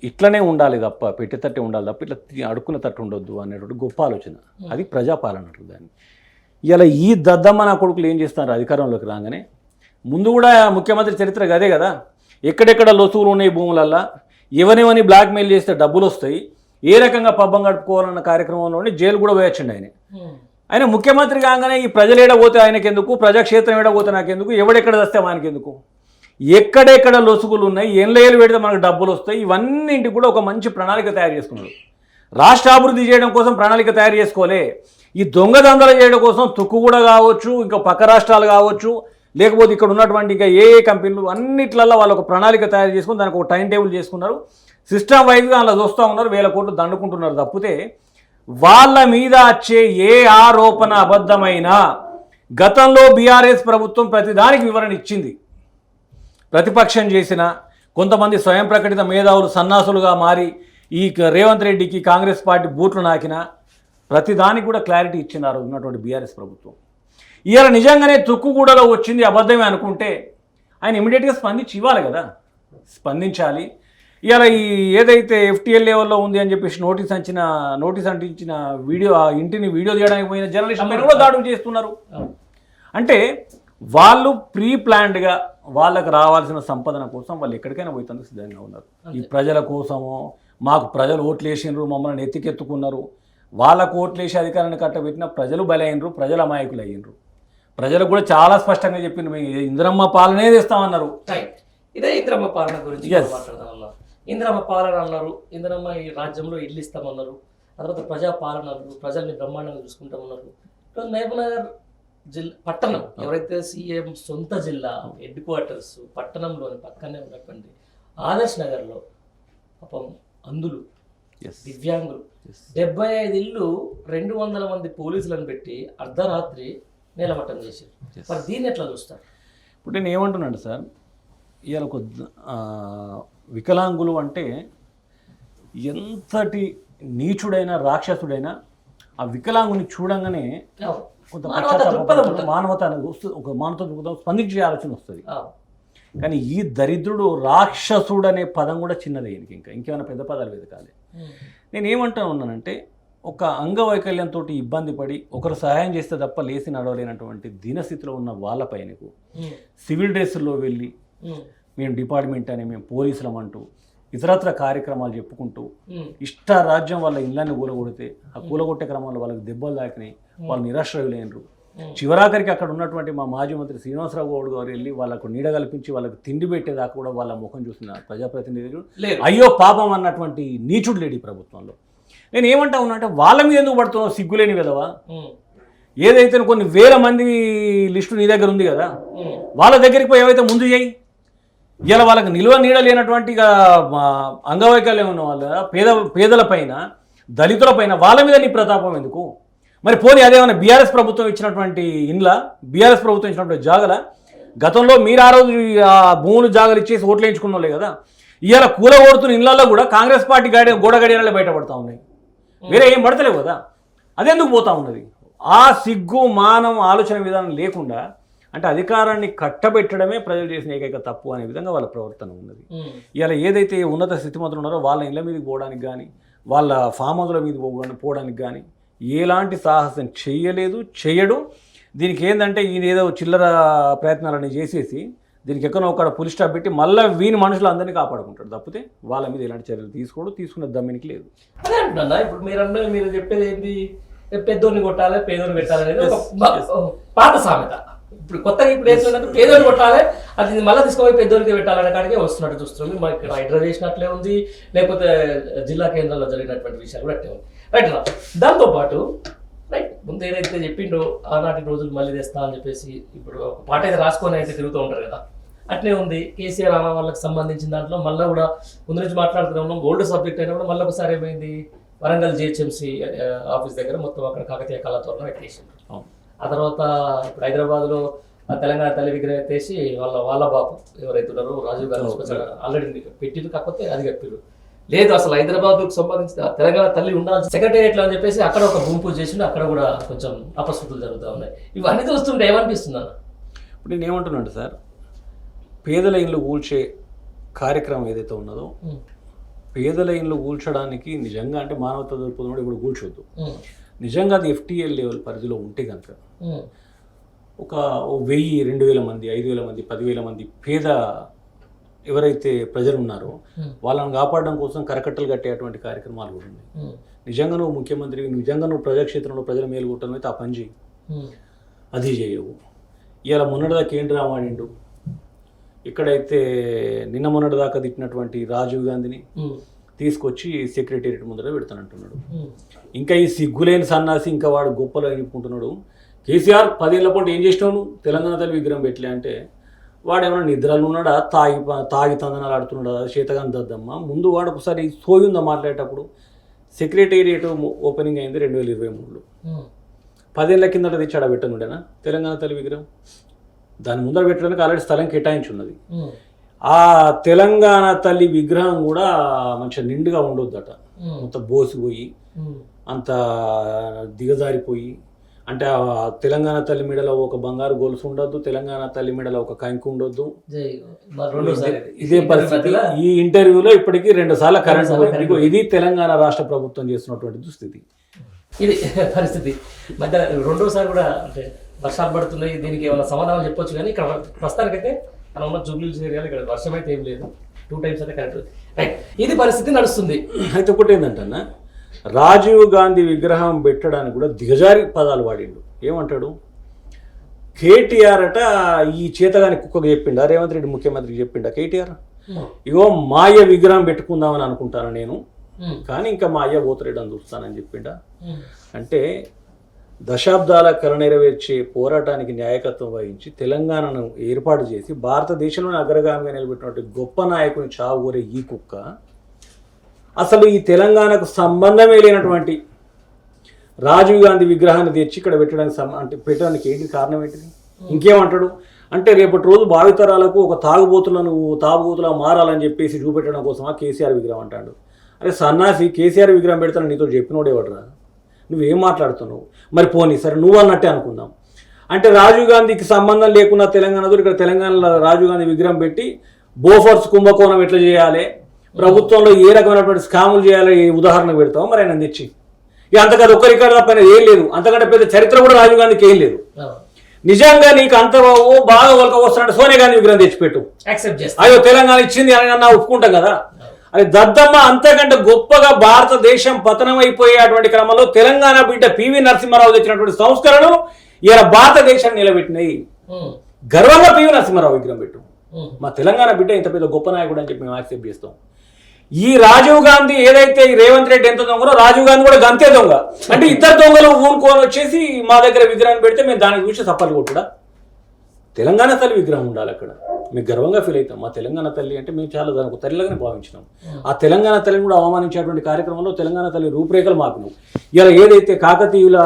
ఇట్లనే ఉండాలి తప్ప, పెట్టేటట్టే ఉండాలి తప్ప ఇట్లా అడుక్కున్న తట్టు ఉండొద్దు అనేటువంటి గొప్ప ఆలోచన. అది ప్రజాపాలన అంటారు దాన్ని. ఇలా ఈ దద్దమ్మ నా కొడుకులు ఏం చేస్తున్నారు అధికారంలోకి రాగానే? ముందు కూడా ముఖ్యమంత్రి చరిత్ర అదే కదా, ఎక్కడెక్కడ లొసుగులు ఉన్నాయి భూములల్లా, ఎవరివని బ్లాక్మెయిల్ చేస్తే డబ్బులు వస్తాయి, ఏ రకంగా పబ్బం గడుపుకోవాలన్న కార్యక్రమంలోనే జైలు కూడా పోయొచ్చండి ఆయన ముఖ్యమంత్రి కాగానే ఈ ప్రజలు ఏడబోతే ఆయనకెందుకు, ప్రజాక్షేత్రం ఏడబోతే నాకెందుకు, ఎవడెక్కడ వస్తే ఆయనకెందుకు, ఎక్కడెక్కడ లొసుగులు ఉన్నాయి, ఏళ్ళు పెడితే మనకు డబ్బులు వస్తాయి, ఇవన్నింటికి కూడా ఒక మంచి ప్రణాళిక తయారు చేసుకున్నాడు. రాష్ట్ర అభివృద్ధి చేయడం కోసం ప్రణాళిక తయారు చేసుకోలే, ఈ దొంగదందలు చేయడం కోసం తుక్కుగూడ కావచ్చు, ఇంకా పక్క రాష్ట్రాలు కావచ్చు, లేకపోతే ఇక్కడ ఉన్నటువంటి ఇంకా ఏ కంపెనీలు అన్నిట్లలో వాళ్ళు ఒక ప్రణాళిక తయారు చేసుకుని దానికి ఒక టైం టేబుల్ చేసుకున్నారు, సిస్టమ్ వైజ్గా అలా చూస్తూ ఉన్నారు, 1000 కోట్లు దండుకుంటున్నారు. తప్పితే వాళ్ళ మీద వచ్చే ఏ ఆరోపణ అబద్ధమైనా గతంలో బీఆర్ఎస్ ప్రభుత్వం ప్రతిదానికి వివరణ ఇచ్చింది. ప్రతిపక్షం చేసిన కొంతమంది స్వయం ప్రకటిత మేధావులు సన్నాసులుగా మారి ఈ రేవంత్ రెడ్డికి కాంగ్రెస్ పార్టీ బూట్లు నాకిన ప్రతిదానికి కూడా క్లారిటీ ఇచ్చినారు ఉన్నటువంటి బీఆర్ఎస్ ప్రభుత్వం. ఇవాళ నిజంగానే తుక్కుగూడలో వచ్చింది అబద్ధమే అనుకుంటే ఆయన ఇమీడియట్గా స్పందించి ఇవ్వాలి కదా, స్పందించాలి. ఇవాళ ఈ ఏదైతే ఎఫ్టీఎల్ లెవెల్లో ఉంది అని చెప్పేసి నోటీస్ అంటించిన వీడియో, ఆ ఇంటిని వీడియో తీయడానికి పోయిన జర్నలిస్ట్ మీద కూడా దాడులు చేస్తున్నారు. అంటే వాళ్ళు ప్రీ ప్లాన్డ్గా వాళ్ళకు రావాల్సిన సంపదన కోసం వాళ్ళు ఎక్కడికైనా పోయేందుకు సిద్ధంగా ఉన్నారు. ఈ ప్రజల కోసమో, మాకు ప్రజలు ఓట్లు వేసినారు, మమ్మల్ని ఎత్తికెత్తుకున్నారు, వాళ్ళకు ఓట్లు వేసి అధికారాన్ని కట్టబెట్టిన ప్రజలు బలైనరు, ప్రజలు అమాయకులు అయ్యినరు. ప్రజలకు కూడా చాలా స్పష్టంగా చెప్పింది, మేము ఇందిరమ్మ పాలనే తెస్తామన్నారు. రైట్, ఇదే ఇందిరమ్మ పాలన గురించి మాట్లాడదాం అన్నారు. ఇందిరమ్మ పాలన అన్నారు, ఇందిరమ్మ ఈ రాజ్యంలో ఇల్లు ఇస్తామన్నారు, ఆ తర్వాత ప్రజా పాలన అన్నారు, ప్రజల్ని బ్రహ్మాండంగా చూసుకుంటామన్నారు. మహబూబ్నగర్ జిల్లా పట్టణం ఎవరైతే సీఎం సొంత జిల్లా హెడ్ క్వార్టర్స్ పట్టణంలోని పక్కనే ఉన్నటువంటి ఆదర్శ్ నగర్లో పాపం అందులు దివ్యాంగులు 75 ఇళ్ళు 200 మంది పోలీసులను పెట్టి అర్ధరాత్రి నేలమట్టం చేశారు. మరి దీన్ని ఎట్లా చూస్తారు? ఇప్పుడు నేను ఏమంటున్నాను సార్, ఇవాళ ఒక వికలాంగులు అంటే ఎంతటి నీచుడైనా రాక్షసుడైనా ఆ వికలాంగుని చూడంగానే కొంత మానవత అనేది వస్తుంది, ఒక మానవత దృక్పథం స్పందించే ఆలోచన వస్తుంది. కానీ ఈ దరిద్రుడు రాక్షసుడు అనే పదం కూడా చిన్నదే, ఇంకేమైనా పెద్ద పదాలు వెతకాలి. నేను ఏమంటా ఉన్నానంటే, ఒక అంగవైకల్యంతో ఇబ్బంది పడి ఒకరు సహాయం చేస్తే తప్ప లేచి నడవలేనటువంటి దీనస్థితిలో ఉన్న వాళ్ళపైనకు సివిల్ డ్రెస్సుల్లో వెళ్ళి మేము డిపార్ట్మెంట్ అని, మేము పోలీసులం అంటూ ఇతరత్ర కార్యక్రమాలు చెప్పుకుంటూ ఇష్టారాజ్యం వాళ్ళ ఇళ్ళని కూలగొడితే ఆ కూలగొట్టే క్రమంలో వాళ్ళకి దెబ్బలు తాకినాయి, వాళ్ళు నిరాశ్రయులైనరు. చివరాఖరికి అక్కడ ఉన్నటువంటి మా మాజీ మంత్రి శ్రీనివాసరావు గౌడ్ గారు వెళ్ళి వాళ్ళకు నీడ కల్పించి వాళ్ళకి తిండి పెట్టేదాకా కూడా వాళ్ళ ముఖం చూసిన ప్రజాప్రతినిధులు అయ్యో పాపం అన్నటువంటి నీచుడు లేడు ఈ ప్రభుత్వంలో. నేను ఏమంటా ఉన్నా అంటే, వాళ్ళ మీద ఎందుకు పడుతున్నావు సిగ్గులేని విధవా? ఏదైతే కొన్ని వేల మంది లిస్టు నీ దగ్గర ఉంది కదా, వాళ్ళ దగ్గరికి పోయి ఏవైతే ముందు చేయి. ఇలా వాళ్ళకి నిల్వ నీడ లేనటువంటి అంగవైకల్యం ఉన్న వాళ్ళ పేదల పైన, దళితుల పైన వాళ్ళ మీద నీ ప్రతాపం ఎందుకు? మరి పోనీ అదేమన్నా బీఆర్ఎస్ ప్రభుత్వం ఇచ్చినటువంటి ఇండ్ల, బీఆర్ఎస్ ప్రభుత్వం ఇచ్చినటువంటి జాగల, గతంలో మీరు ఆ రోజు భూములు జాగలు ఇచ్చేసి ఓట్లు వేయించుకున్న వాళ్ళే కదా. ఇవాళ కూలగొడుతున్న ఇళ్లలో కూడా కాంగ్రెస్ పార్టీ గోడ గడియారాలే బయటపడతా ఉన్నాయి, వేరే ఏం పడతలేవు కదా. అదెందుకు పోతా ఉన్నది? ఆ సిగ్గు మానం ఆలోచన విధానం లేకుండా, అంటే అధికారాన్ని కట్టబెట్టడమే ప్రజలు చేసిన ఏకైక తప్పు అనే విధంగా వాళ్ళ ప్రవర్తన ఉన్నది. ఇలా ఏదైతే ఉన్నత స్థితిమంతులు ఉన్నారో వాళ్ళ ఇళ్ళ మీదకి పోవడానికి కానీ, వాళ్ళ ఫామ్ హౌస్ల మీద పోవడానికి కానీ ఎలాంటి సాహసం చేయడు. దీనికి ఏంటంటే ఈయన ఏదో చిల్లర ప్రయత్నాలని చేసేసి దీనికి ఎక్కడో ఒక పులి స్టాప్ పెట్టి మళ్ళీ వీని మనుషులందరినీ కాపాడుకుంటాడు తప్పితే వాళ్ళ మీద ఎలాంటి చర్యలు తీసుకునే దమ్మినికి లేదు. అదే అంటున్నా, ఇప్పుడు మీరు చెప్పేది ఏంటి, పెద్దోడిని కొట్టాలి పేదోడిని పెట్టాలి అనేది ఒక పాత సామెత. ఇప్పుడు కొత్తగా ఇప్పుడు ఏంటంటే పేదోడిని కొట్టాలి, అది మళ్ళీ తీసుకుపోయి పెద్దోడికి పెట్టాలనే కాడికే వస్తున్నట్టు చూస్తున్నాం. మనకి హైడ్రా చేసినట్లే ఉంది, లేకపోతే జిల్లా కేంద్రాల్లో జరిగినటువంటి విషయాలు కూడా అట్లే ఉంది. రైట్ రా, దాంతోపాటు రైట్ ముందు ఏదైతే చెప్పిండో ఆనాటి రోజులు మళ్ళీ తెస్తా అని చెప్పేసి ఇప్పుడు ఒక పాట అయితే రాసుకొని అయితే తిరుగుతూ ఉంటారు కదా, అట్లే ఉంది. కేసీఆర్ అన్న వాళ్ళకి సంబంధించిన దాంట్లో మళ్ళీ కూడా ముందు నుంచి మాట్లాడుతున్నాం, ఓల్డ్ సబ్జెక్ట్ అయినా కూడా మళ్ళీ ఒకసారి ఏమైంది, వరంగల్ జిహెచ్ఎంసీ ఆఫీస్ దగ్గర మొత్తం అక్కడ కాకతీయ కళాతోరణం ఎత్తేసింది. ఆ తర్వాత ఇప్పుడు హైదరాబాద్లో తెలంగాణ తల్లి విగ్రహం ఎత్తేసి వాళ్ళ బాబు ఎవరైతే ఉన్నారో రాజీవ్ గాంధీ ఆల్రెడీ పెట్టిరు, కాకపోతే అది కప్పిరు. లేదు అసలు హైదరాబాద్కు సంబంధించిన తెలంగాణ తల్లి ఉండాల్సి సెక్రటేరియట్లో అని చెప్పేసి అక్కడ ఒక భూమి పూజ చేసి అక్కడ కూడా కొంచెం అపస్ఫుతులు జరుగుతూ ఉన్నాయి. ఇవన్నీ చూస్తుంటే ఏమనిపిస్తున్నాను? ఇప్పుడు నేను ఏమంటున్నాను సార్, పేదల ఇండ్లు కూల్చే కార్యక్రమం ఏదైతే ఉన్నదో, పేదల ఇండ్లు కూల్చడానికి నిజంగా అంటే మానవతా దృక్పథం ఇప్పుడు కూల్చొద్దు. నిజంగా అది FTL లెవెల్ పరిధిలో ఉంటే కనుక ఒక 1000, 2000 మంది, 5000 మంది, 10,000 మంది పేద ఎవరైతే ప్రజలు ఉన్నారో వాళ్ళని కాపాడడం కోసం కరకట్టలు కట్టేటువంటి కార్యక్రమాలు కూడా ఉన్నాయి. నిజంగా నువ్వు ముఖ్యమంత్రి, నిజంగా నువ్వు ప్రజాక్షేత్రంలో ప్రజల మేలు కొట్టడం అయితే ఆ పని చేయి, అది చేయవు. ఇవాళ మొన్నటిదాకా ఏంటి రామాడిండు, ఇక్కడైతే నిన్న మొన్నటిదాకా తిట్టినటువంటి రాజీవ్ గాంధీని తీసుకొచ్చి సెక్రటేరియట్ ముందర పెడతానంటున్నాడు. ఇంకా ఈ సిగ్గులేని సన్నాసి ఇంకా వాడు గొప్పలు అనుకుంటున్నాడు. కేసీఆర్ 10 ఏళ్ల పాటు ఏం చేసినావు, తెలంగాణ తల్లి విగ్రహం పెట్టలే అంటే వాడు ఏమైనా నిద్రలు ఉన్నాడా, తాగి తందనాలు ఆడుతున్నాడా, చేతగాని దద్దమ్మ. ముందు వాడు ఒకసారి సోయి ఉందా మాట్లాడేటప్పుడు. సెక్రటేరియట్ ఓపెనింగ్ అయింది 2023లో. 10 ఏళ్ల కిందట తెచ్చి ఆడ పెట్టనుండేనా తెలంగాణ తల్లి విగ్రహం? దాని ముందర పెట్టడానికి ఆల్రెడీ స్థలం కేటాయించున్నది. ఆ తెలంగాణ తల్లి విగ్రహం కూడా మంచిగా నిండుగా ఉండొద్దట, మొత్తం బోసిపోయి అంత దిగజారిపోయి. అంటే తెలంగాణ తల్లి మెడలో ఒక బంగారు గొలుసు ఉండొద్దు, తెలంగాణ తల్లి మెడలో ఒక కంకి ఉండొద్దు. ఇదే పరిస్థితి. ఈ ఇంటర్వ్యూలో ఇప్పటికీ 2 సార్లు కరెంట్ పోయింది. ఇది తెలంగాణ రాష్ట్ర ప్రభుత్వం చేస్తున్నటువంటి దుస్థితి. ఇది పరిస్థితి. మధ్య రెండోసారి కూడా అంటే వర్షాలు పడుతున్నాయి, దీనికి ఏమైనా సమాధానం చెప్పొచ్చు. కానీ ఇక్కడ ప్రస్తుతానికైతే మనం ఉన్న జూబ్లీ ఏరియాలో ఇక్కడ వర్షం అయితే ఏం లేదు, 2 times అయితే కరెక్ట్. రైట్, ఇది పరిస్థితి నడుస్తుంది. అయితే ఒకటి ఏంటంటే, రాజీవ్ గాంధీ విగ్రహం పెట్టడానికి కూడా దిగజారి పదాలు వాడిండు. ఏమంటాడు, కేటీఆర్ అట ఈ చేతగాని కుక్కకు చెప్పిండా, రేవంత్ రెడ్డి ముఖ్యమంత్రికి చెప్పిండా కేటీఆర్, ఇగో మా అయ్య విగ్రహం పెట్టుకుందామని అనుకుంటాను నేను, కానీ ఇంకా మా అయ్య పోతరేడని చూస్తానని చెప్పిండా. అంటే దశాబ్దాల కల నెరవేర్చే పోరాటానికి న్యాయకత్వం వహించి తెలంగాణను ఏర్పాటు చేసి భారతదేశంలోని అగ్రగామిగా నిలబెట్టినటువంటి గొప్ప నాయకుని చావు కోరే ఈ కుక్క అసలు ఈ తెలంగాణకు సంబంధమే లేనటువంటి రాజీవ్ గాంధీ విగ్రహాన్ని తెచ్చి ఇక్కడ పెట్టడానికి ఏంటి కారణం ఏంటిది? ఇంకేమంటాడు అంటే రేపటి రోజు భావితరాలకు ఒక తాగుబోతులా మారాలని చెప్పేసి చూపెట్టడం కోసమా కేసీఆర్ విగ్రహం అంటాడు. అరే సన్నాసి, కేసీఆర్ విగ్రహం పెడతాను నీతో చెప్పినోడేవాడురా, నువ్వేం మాట్లాడుతున్నావు? మరి పోనీ సరే నువ్వు అన్నట్టే అనుకుందాం. అంటే రాజీవ్ గాంధీకి సంబంధం లేకుండా తెలంగాణతో ఇక్కడ తెలంగాణలో రాజీవ్ గాంధీ విగ్రహం పెట్టి బోఫర్స్ కుంభకోణం ఎట్లా చేయాలి, ప్రభుత్వంలో ఏ రకమైనటువంటి స్కాములు చేయాలి ఉదాహరణ పెడతాం. మరి ఆయన తెచ్చి ఇక అంతకంటే ఒక్క రికార్డు తప్ప ఏం లేదు, అంతకంటే పెద్ద చరిత్ర కూడా రాజీవ్ గాంధీకి ఏం లేదు. నిజంగా నీకు అంత బాగా వస్తున్నట్టు సోనియా గాంధీ విగ్రహం తెచ్చిపెట్టు, అయ్యో తెలంగాణ ఇచ్చింది అని అన్నా ఒప్పుకుంటాం కదా. అది దద్దమ్మ అంతకంటే గొప్పగా భారతదేశం పతనం అయిపోయేటువంటి క్రమంలో తెలంగాణ బిడ్డ పివి నరసింహారావు తెచ్చినటువంటి సంస్కరణలు ఇలా భారతదేశాన్ని నిలబెట్టినాయి. గర్వంగా పివి నరసింహారావు విగ్రహం పెట్టు, మా తెలంగాణ బిడ్డ ఇంత పెద్ద గొప్ప నాయకుడు అని చెప్పి మేము యాక్సెప్ట్ చేస్తాం. ఈ రాజీవ్ గాంధీ ఏదైతే ఈ రేవంత్ రెడ్డి ఎంత దొంగలో రాజీవ్ గాంధీ కూడా గంతే దొంగ. అంటే ఇద్దరు దొంగలు ఊనుకొని వచ్చేసి మా దగ్గర విగ్రహం పెడితే మేము దానికి చూసి సఫలు కొట్టుడా. తెలంగాణ తల్లి విగ్రహం ఉండాలి అక్కడ, మేము గర్వంగా ఫీల్ అవుతాం. మా తెలంగాణ తల్లి అంటే మేము చాలా దానికి తల్లిలాగానే భావించినాం. ఆ తెలంగాణ తల్లిని కూడా అవమానించేటువంటి కార్యక్రమంలో తెలంగాణ తల్లి రూపురేఖలు మాపినాం. ఇలా ఏదైతే కాకతీయుల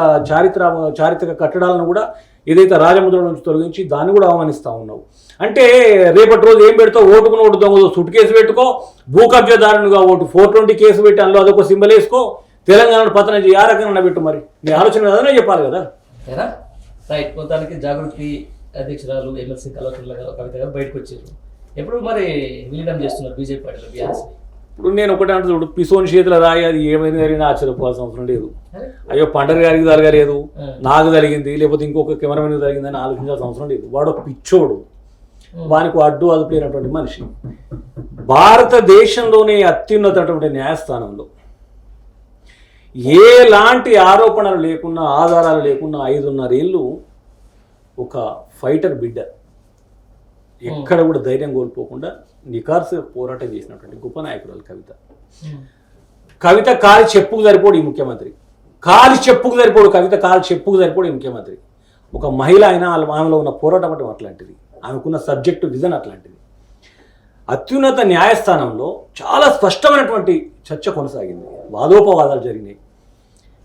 చారిత్రక కట్టడాలను కూడా ఏదైతే రాజముద్ర నుంచి తొలగించి దాన్ని కూడా అవమానిస్తూ ఉన్నావు. అంటే రేపటి రోజు ఏం పెడతావు, ఓటుకు నోటు దొంగ సుట్ కేసు పెట్టుకో, భూ కబ్జాదారునిగా ఓటు 420 కేసు పెట్టి అందులో అదొక సింబల్ వేసుకో, తెలంగాణ పతనం చేయి, ఆ రకంగా పెట్టు. మరి నీ ఆలోచన కదనే చెప్పాలి కదా. రైట్. మొత్తానికి జాగృతి అధ్యక్షురాలు ఎమ్మెల్సీ కవిత గారు బయటకు వచ్చారు. ఎప్పుడు మరి విలీనం చేస్తున్నారు బీజేపీ పార్టీలో బీఆర్ఎస్? ఇప్పుడు నేను ఒకటే అంటే చూడు, పిసోని చేతుల రాయి అది ఏమైంది జరిగినా ఆశ్చర్యపోవాల్సిన అవసరం లేదు. అయ్యో పండగ గారికి జరగలేదు, నాకు జరిగింది, లేకపోతే ఇంకొక కెమెరామెన్కి జరిగిందని ఆలోచించాల్సిన అవసరం లేదు. వాడు పిచ్చోడు, వానికి అడ్డు అదుపు లేనటువంటి మనిషి. భారతదేశంలోనే అత్యున్నతటువంటి న్యాయస్థానంలో ఎలాంటి ఆరోపణలు లేకున్నా ఆధారాలు లేకున్నా 5.5 ఏళ్ళు ఒక ఫైటర్ బిడ్డ ఎక్కడ కూడా ధైర్యం కోల్పోకుండా నికార్సుగా పోరాటం చేసినటువంటి గొప్ప నాయకురాలు కవిత కాలి చెప్పుకు సరిపోడు ఈ ముఖ్యమంత్రి, కాలి చెప్పుకు సరిపోడు కవిత, కాలి చెప్పుకు సరిపోడు ఈ ముఖ్యమంత్రి. ఒక మహిళ అయినా ఆమెలో ఉన్న పోరాటం అంటే అట్లాంటిది, ఆమెకున్న సబ్జెక్టు విజన్ అట్లాంటిది. అత్యున్నత న్యాయస్థానంలో చాలా స్పష్టమైనటువంటి చర్చ కొనసాగింది, వాదోపవాదాలు జరిగినాయి.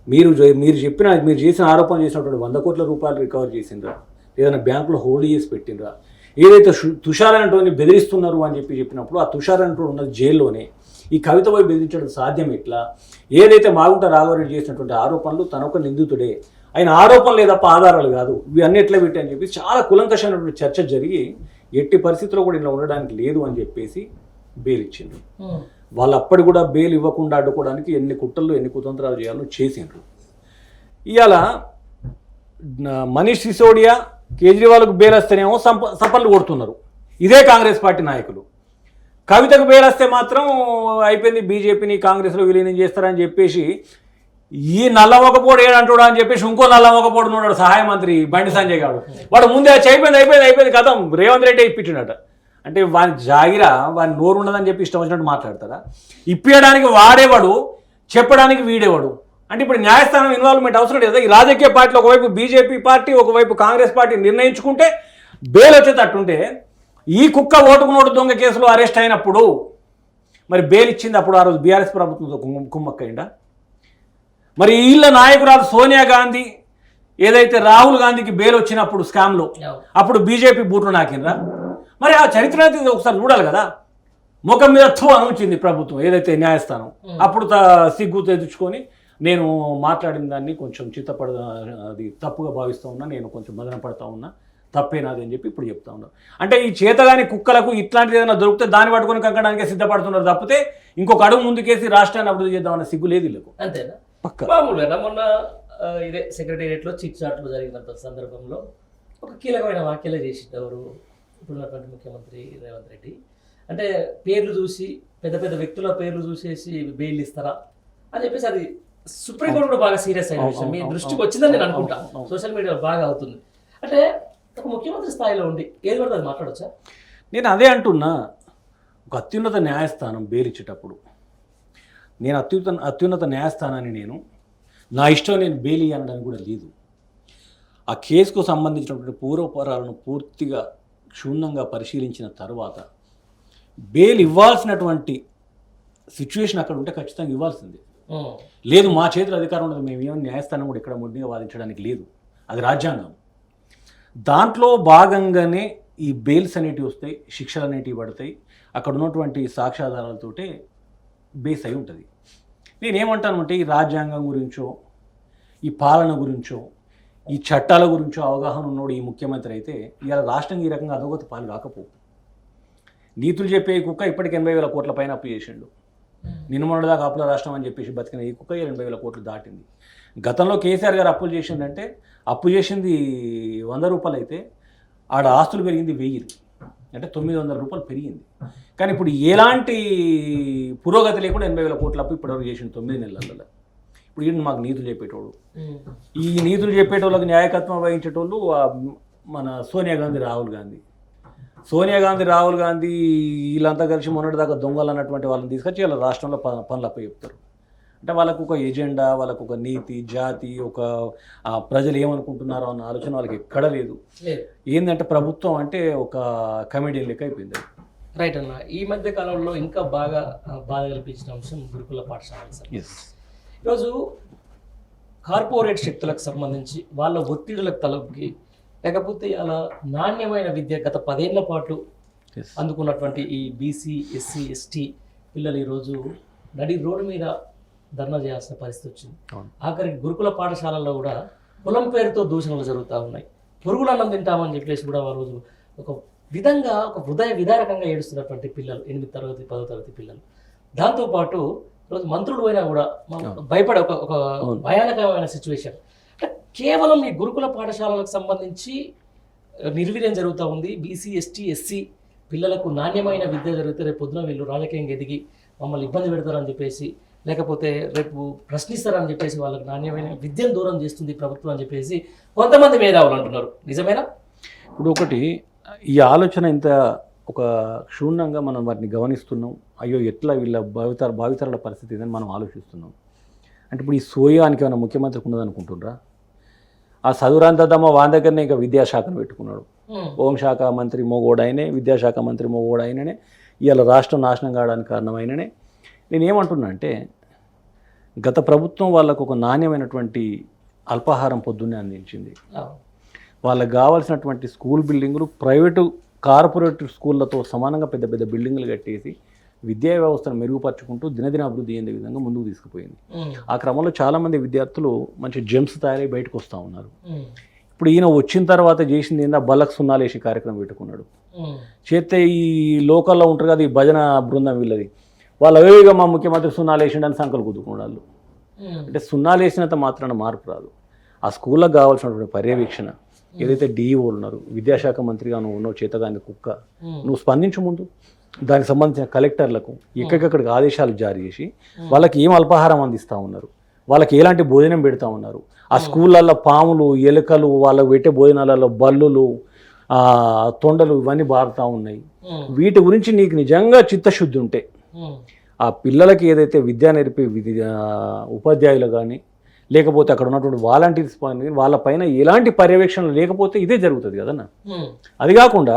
మీరు చేసిన ఆరోపణ చేసినటువంటి 100 కోట్ల రూపాయలు రికవర్ చేసిండ్రా, ఏదైనా బ్యాంకులో హోల్డ్ చేసి పెట్టినరా, ఏదైతే తుషార్ అంటోని బెదిరిస్తున్నారు అని చెప్పినప్పుడు ఆ తుషార్ అంటూ ఉన్నది జైల్లోనే, ఈ కవిత పోయి బెదిరించడం సాధ్యం ఎట్లా? ఏదైతే మాగుంట రాఘవరెడ్డి చేసినటువంటి ఆరోపణలు తనొక నిందితుడే, ఆయన ఆరోపణ లేదప్ప ఆధారాలు కాదు, ఇవి అన్ని ఎట్లా పెట్టి అని చెప్పి చాలా కులంకషమైనటువంటి చర్చ జరిగి ఎట్టి పరిస్థితుల్లో కూడా ఇలా ఉండడానికి లేదు అని చెప్పేసి బెయిల్ ఇచ్చిండ్రు. వాళ్ళు అప్పటి కూడా బెయిల్ ఇవ్వకుండా అడ్డుకోవడానికి ఎన్ని కుట్రలు ఎన్ని కుతంత్రాలు చేయాలో చేసిండ్రు. ఇవాళ మనీష్ సిసోడియా కేజ్రీవాల్కు బెయిల్ వస్తేనేమో సపర్లు కొడుతున్నారు ఇదే కాంగ్రెస్ పార్టీ నాయకులు. కవితకు బెయిల్ వస్తే మాత్రం అయిపోయింది, బీజేపీని కాంగ్రెస్లో విలీనం చేస్తారని చెప్పేసి ఈ నల్లమొకపోడు ఏడంటాడు అని చెప్పేసి ఇంకో నల్లమొకపోడు ఉన్నాడు సహాయ మంత్రి బండి సంజయ్ గారు. వాడు ముందే అయిపోయింది కథం రేవంత్ రెడ్డి ఇప్పించినట్ట. అంటే వాని జాగిరా వాని నోరు ఉండదని చెప్పి ఇష్టం వచ్చినట్టు మాట్లాడతారా? ఇప్పించడానికి వాడేవాడు, చెప్పడానికి వీడేవాడు. అంటే ఇప్పుడు న్యాయస్థానం ఇన్వాల్వ్మెంట్ అవసరం లేదు. ఈ రాజకీయ పార్టీలు ఒకవైపు బీజేపీ పార్టీ ఒకవైపు కాంగ్రెస్ పార్టీ నిర్ణయించుకుంటే బెయిల్ వచ్చేటట్టుంటే ఈ కుక్క ఓటుకు నోటు దొంగ కేసులో అరెస్ట్ అయినప్పుడు మరి బెయిల్ ఇచ్చింది అప్పుడు ఆ రోజు బీఆర్ఎస్ ప్రభుత్వంతో కుమ్మక్కయిందా? మరి వీళ్ళ నాయకురాలు సోనియా గాంధీ ఏదైతే రాహుల్ గాంధీకి బెయిల్ వచ్చినప్పుడు స్కామ్లో అప్పుడు బీజేపీ బూట్లు నాకిందా? మరి ఆ చరిత్ర ఒకసారి చూడాలి కదా. ముఖం మీద అనుకుంది ప్రభుత్వం ఏదైతే న్యాయస్థానం అప్పుడు సిగ్గు తెచ్చుకొని నేను మాట్లాడిన దాన్ని కొంచెం అది తప్పుగా భావిస్తూ ఉన్నా, నేను కొంచెం మదన పడతా ఉన్నా, తప్పేనాది అని చెప్పి ఇప్పుడు చెప్తా ఉన్నారు. అంటే ఈ చేతగాని కుక్కలకు ఇట్లాంటిది ఏదైనా దొరికితే దాన్ని పట్టుకొని కంకడానికే సిద్ధపడుతున్నారు తప్పితే ఇంకొక అడుగు ముందుకేసి రాష్ట్రాన్ని అభివృద్ధి చేద్దామన్న సిగ్గు లేదు వీళ్ళకు. అంతేనా? మామూలుగా మొన్న ఇదే సెక్రటేరియట్లో చిట్ చాట్లు జరిగినంత సందర్భంలో ఒక కీలకమైన వ్యాఖ్యలు చేసింది ఎవరు ఇప్పుడున్నటువంటి ముఖ్యమంత్రి రేవంత్ రెడ్డి. అంటే పేర్లు చూసి పెద్ద పెద్ద వ్యక్తుల పేర్లు చూసేసి బెయిల్ ఇస్తారా అని చెప్పేసి అది సుప్రీంకోర్టు కూడా బాగా సీరియస్ అయిన విషయం. మీ దృష్టికి వచ్చిందని నేను అనుకుంటా, సోషల్ మీడియాలో బాగా అవుతుంది. అంటే ఒక ముఖ్యమంత్రి స్థాయిలో ఉండి ఏది పడితే అది మాట్లాడొచ్చా? నేను అదే అంటున్నా, ఒక అత్యున్నత న్యాయస్థానం బెయిల్ నేను అత్యున్నత న్యాయస్థానాన్ని నేను నా ఇష్టం నేను బెయిల్ అనడానికి కూడా లేదు. ఆ కేసుకు సంబంధించినటువంటి పూర్వపరాలను పూర్తిగా క్షుణ్ణంగా పరిశీలించిన తర్వాత బెయిల్ ఇవ్వాల్సినటువంటి సిచ్యువేషన్ అక్కడ ఉంటే ఖచ్చితంగా ఇవ్వాల్సిందే. లేదు మా చేతుల అధికారం ఉన్నది, మేమేమో న్యాయస్థానం కూడా ఇక్కడ మొండిగా వాదించడానికి లేదు, అది రాజ్యాంగం. దాంట్లో భాగంగానే ఈ బెయిల్స్ అనేటివి వస్తాయి, శిక్షలు అనేటివి పడతాయి, అక్కడ ఉన్నటువంటి సాక్ష్యాధారాలతోటే బేస్ అయి ఉంటుంది. నేనేమంటాను అంటే ఈ రాజ్యాంగం గురించో ఈ పాలన గురించో ఈ చట్టాల గురించో అవగాహన ఉన్నోడు ఈ ముఖ్యమంత్రి అయితే ఇవాళ రాష్ట్రం ఈ రకంగా అధోగతి పాలు కాకపోవు. నీతులు చెప్పే ఈ కుక్క ఇప్పటికి 80,000 కోట్ల పైన అప్పు చేసిండు. నిన్న మొన్నటిదాకా అప్పుల రాష్ట్రం అని చెప్పేసి బతికిన ఈ కుక్క 80,000 కోట్లు దాటింది. గతంలో కేసీఆర్ గారు అప్పులు చేసిందంటే అప్పు చేసింది 100 రూపాయలు అయితే ఆడ ఆస్తులు పెరిగింది 1000, అంటే 900 రూపాయలు పెరిగింది. కానీ ఇప్పుడు ఎలాంటి పురోగతి లేకుండా 80,000 కోట్ల అప్పు ఇప్పటివరకు చేసిండు 9 నెలలలో. ఇప్పుడు ఈయన మాకు నీతులు చెప్పేటోడు, ఈ నీతులు చెప్పేటోళ్ళకి న్యాయకత్వం వహించేటోళ్ళు మన సోనియా గాంధీ రాహుల్ గాంధీ వీళ్ళంతా కలిసి మొన్నటిదాకా దొంగలు అన్నటువంటి వాళ్ళని తీసుకొచ్చి వాళ్ళ రాష్ట్రంలో పనులు అప్ప చెప్తారు. అంటే వాళ్ళకు ఒక ఎజెండా, వాళ్ళకు ఒక నీతి, జాతి, ఒక ప్రజలు ఏమనుకుంటున్నారో అన్న ఆలోచన వాళ్ళకి ఎక్కడ లేదు. ఏంటంటే ప్రభుత్వం అంటే ఒక కమెడియన్ లెక్క అయిపోయింది. రైట్ అన్న. ఈ మధ్య కాలంలో ఇంకా బాగా బాధ కల్పించిన అంశం గురుకుల పాఠశాలలు సార్. ఈరోజు కార్పొరేట్ శక్తులకు సంబంధించి వాళ్ళ ఒత్తిడులకు తలొగ్గి, లేకపోతే అలా నాణ్యమైన విద్య గత 10 ఏళ్ల పాటు అందుకున్నటువంటి ఈ బీసీ, ఎస్సీ, ఎస్టీ పిల్లలు ఈరోజు నడి రోడ్డు మీద ధర్నా చేయాల్సిన పరిస్థితి వచ్చింది. ఆఖరికి గురుకుల పాఠశాలల్లో కూడా కులం పేరుతో దూషణలు జరుగుతూ ఉన్నాయి. పురుగులు అన్నం తింటామని చెప్పేసి కూడా ఆ రోజు ఒక విధంగా ఒక హృదయ విదారకంగా ఏడుస్తున్నటువంటి పిల్లలు, 8వ తరగతి 10వ తరగతి పిల్లలు. దాంతోపాటు ఈరోజు మంత్రులు పోయినా కూడా భయపడే ఒక భయానకమైన సిచ్యువేషన్. కేవలం ఈ గురుకుల పాఠశాలలకు సంబంధించి నిర్వీర్యం జరుగుతూ ఉంది. బీసీ, ఎస్టీ, ఎస్సీ పిల్లలకు నాణ్యమైన విద్య జరిగితే రేపు పొద్దున వీళ్ళు రాజకీయంగా ఎదిగి మమ్మల్ని ఇబ్బంది పెడతారని చెప్పేసి, లేకపోతే రేపు ప్రశ్నిస్తారని చెప్పేసి వాళ్ళకి నాణ్యమైన విద్యను దూరం చేస్తుంది ప్రభుత్వం అని చెప్పేసి కొంతమంది మేధావులు అంటున్నారు. నిజమేనా? ఇప్పుడు ఒకటి ఈ ఆలోచన ఇంత ఒక క్షుణ్ణంగా మనం వాటిని గమనిస్తున్నాం. అయ్యో ఎట్లా వీళ్ళ భావితరాల పరిస్థితి ఇదని మనం ఆలోచిస్తున్నాం. అంటే ఇప్పుడు ఈ సోయానికి ఏమైనా ముఖ్యమంత్రికి ఉన్నదనుకుంటున్నారా? ఆ చదువురాంతమ్మ వాని దగ్గరనే ఇంకా విద్యాశాఖను పెట్టుకున్నాడు. హోంశాఖ మంత్రి మోగోడాయనే, విద్యాశాఖ మంత్రి మోగోడాయననే, ఇవాళ రాష్ట్రం నాశనం కావడానికి కారణమైననే. నేనేమంటున్నా అంటే గత ప్రభుత్వం వాళ్ళకు ఒక నాణ్యమైనటువంటి అల్పాహారం పొద్దున్నే అందించింది. వాళ్ళకి కావాల్సినటువంటి స్కూల్ బిల్డింగులు ప్రైవేటు కార్పొరేట్ స్కూళ్ళతో సమానంగా పెద్ద పెద్ద బిల్డింగులు కట్టేసి విద్యా వ్యవస్థను మెరుగుపరుచుకుంటూ దినదిన అభివృద్ధి అయ్యే విధంగా ముందుకు తీసుకుపోయింది. ఆ క్రమంలో చాలామంది విద్యార్థులు మంచి జెమ్స్ తయారై బయటకు వస్తూ ఉన్నారు. ఇప్పుడు ఈయన వచ్చిన తర్వాత చేసింది ఏందా, బల్లకు సున్నాలేసి కార్యక్రమం పెట్టుకున్నాడు. చేస్తే ఈ లోకల్లో ఉంటారు కదా ఈ భజన బృందం వీళ్ళది, వాళ్ళు అవేగా మా ముఖ్యమంత్రి సున్నాలేసిండని సంకలు కుదుకున్నాళ్ళు. అంటే సున్నాలేసినంత మాత్రాన మార్పు రాదు. ఆ స్కూళ్ళకు కావాల్సినటువంటి పర్యవేక్షణ ఏదైతే డిఈఓలు ఉన్నారు, విద్యాశాఖ మంత్రిగా నువ్వు ఉన్నావు, చేతగాని కుక్క, నువ్వు స్పందించు ముందు. దానికి సంబంధించిన కలెక్టర్లకు ఎక్కడికక్కడికి ఆదేశాలు జారీ చేసి వాళ్ళకి ఏం అల్పాహారం అందిస్తూ ఉన్నారు, వాళ్ళకి ఎలాంటి భోజనం పెడతా ఉన్నారు. ఆ స్కూళ్ళల్లో పాములు, ఎలుకలు, వాళ్ళకు పెట్టే భోజనాలలో బల్లులు, తొండలు ఇవన్నీ బారుతూ ఉన్నాయి. వీటి గురించి నీకు నిజంగా చిత్తశుద్ధి ఉంటే ఆ పిల్లలకి ఏదైతే విద్య నేర్పే ఉపాధ్యాయులు కానీ లేకపోతే అక్కడ ఉన్నటువంటి వాలంటీర్స్ వాళ్ళపైన ఎలాంటి పర్యవేక్షణ లేకపోతే ఇదే జరుగుతుంది కదన్నా. అది కాకుండా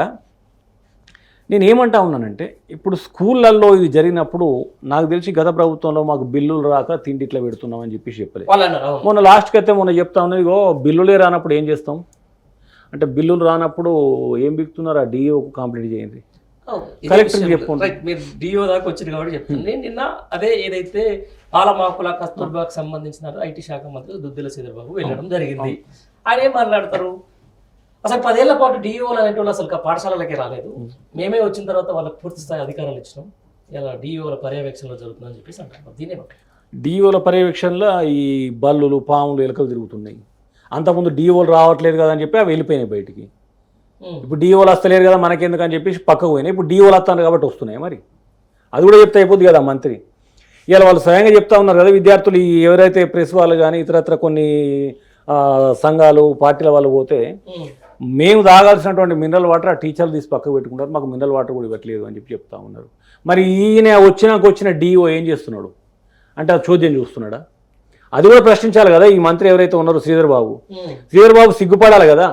నేను ఏమంటా ఉన్నానంటే ఇప్పుడు స్కూళ్ళల్లో ఇది జరిగినప్పుడు నాకు తెలిసి గత ప్రభుత్వంలో మాకు బిల్లులు రాక తిండి ఇట్లా పెడుతున్నామని చెప్పేసి చెప్పలేదు. మొన్న లాస్ట్కి అయితే మొన్న చెప్తా ఉన్నది, ఇగో బిల్లులే రానప్పుడు ఏం చేస్తాం అంటే, బిల్లులు రానప్పుడు ఏం బిగుతున్నారు, ఆ డిఓకు కంప్లీట్ చేయండి, కలెక్టర్ చెప్పుకుంటారు. మీరు డిఓ దాకా వచ్చింది కాబట్టి చెప్తుంది. నిన్న అదే ఏదైతే పాలమాకుల కస్తూర్బాకు సంబంధించిన ఐటీ శాఖ మంత్రి దుద్దిల శ్రీధర్బాబు వెళ్ళడం జరిగింది. ఆయన ఏం మాట్లాడతారు, అసలు 10 ఏళ్ల పాటు డిఓలు అనేటువంటి అసలు పాఠశాలలకే రాలేదు, మేమే వచ్చిన తర్వాత వాళ్ళకి పూర్తి స్థాయి అధికారాలు ఇచ్చినాం, ఇలా డిఓల పర్యవేక్షణలో జరుగుతుందని చెప్పేసి అంటారు. దీనే డిఓల పర్యవేక్షణలో ఈ బల్లులు, పాములు, ఎలుకలు తిరుగుతున్నాయి. అంతకుముందు డిఓలు రావట్లేదు కదా అని చెప్పి అవి వెళ్ళిపోయినాయి బయటికి. ఇప్పుడు డిఓలు వస్తలేరు కదా మనకెందుకు అని చెప్పేసి పక్కకు పోయినాయి. ఇప్పుడు డిఓలు వస్తున్నారు కాబట్టి వస్తున్నాయి. మరి అది కూడా చెప్తే అయిపోద్ది కదా మంత్రి. ఇవాళ వాళ్ళు స్వయంగా చెప్తా ఉన్నారు కదా, విద్యార్థులు ఎవరైతే ప్రెస్ వాళ్ళు కానీ ఇతరత్ర కొన్ని సంఘాలు, పార్టీల వాళ్ళు పోతే మేము తాగాల్సినటువంటి మినరల్ వాటర్ ఆ టీచర్లు తీసి పక్కకు పెట్టుకుంటారు, మాకు మినరల్ వాటర్ కూడా ఇవ్వట్లేదు అని చెప్పి చెప్తా ఉన్నారు. మరి ఈయన వచ్చిన డిఓ ఏం చేస్తున్నాడు అంటే ఆ చోద్యం చూస్తున్నాడా? అది కూడా ప్రశ్నించాలి కదా ఈ మంత్రి ఎవరైతే ఉన్నారో శ్రీధర్ బాబు సిగ్గుపడాలి కదా.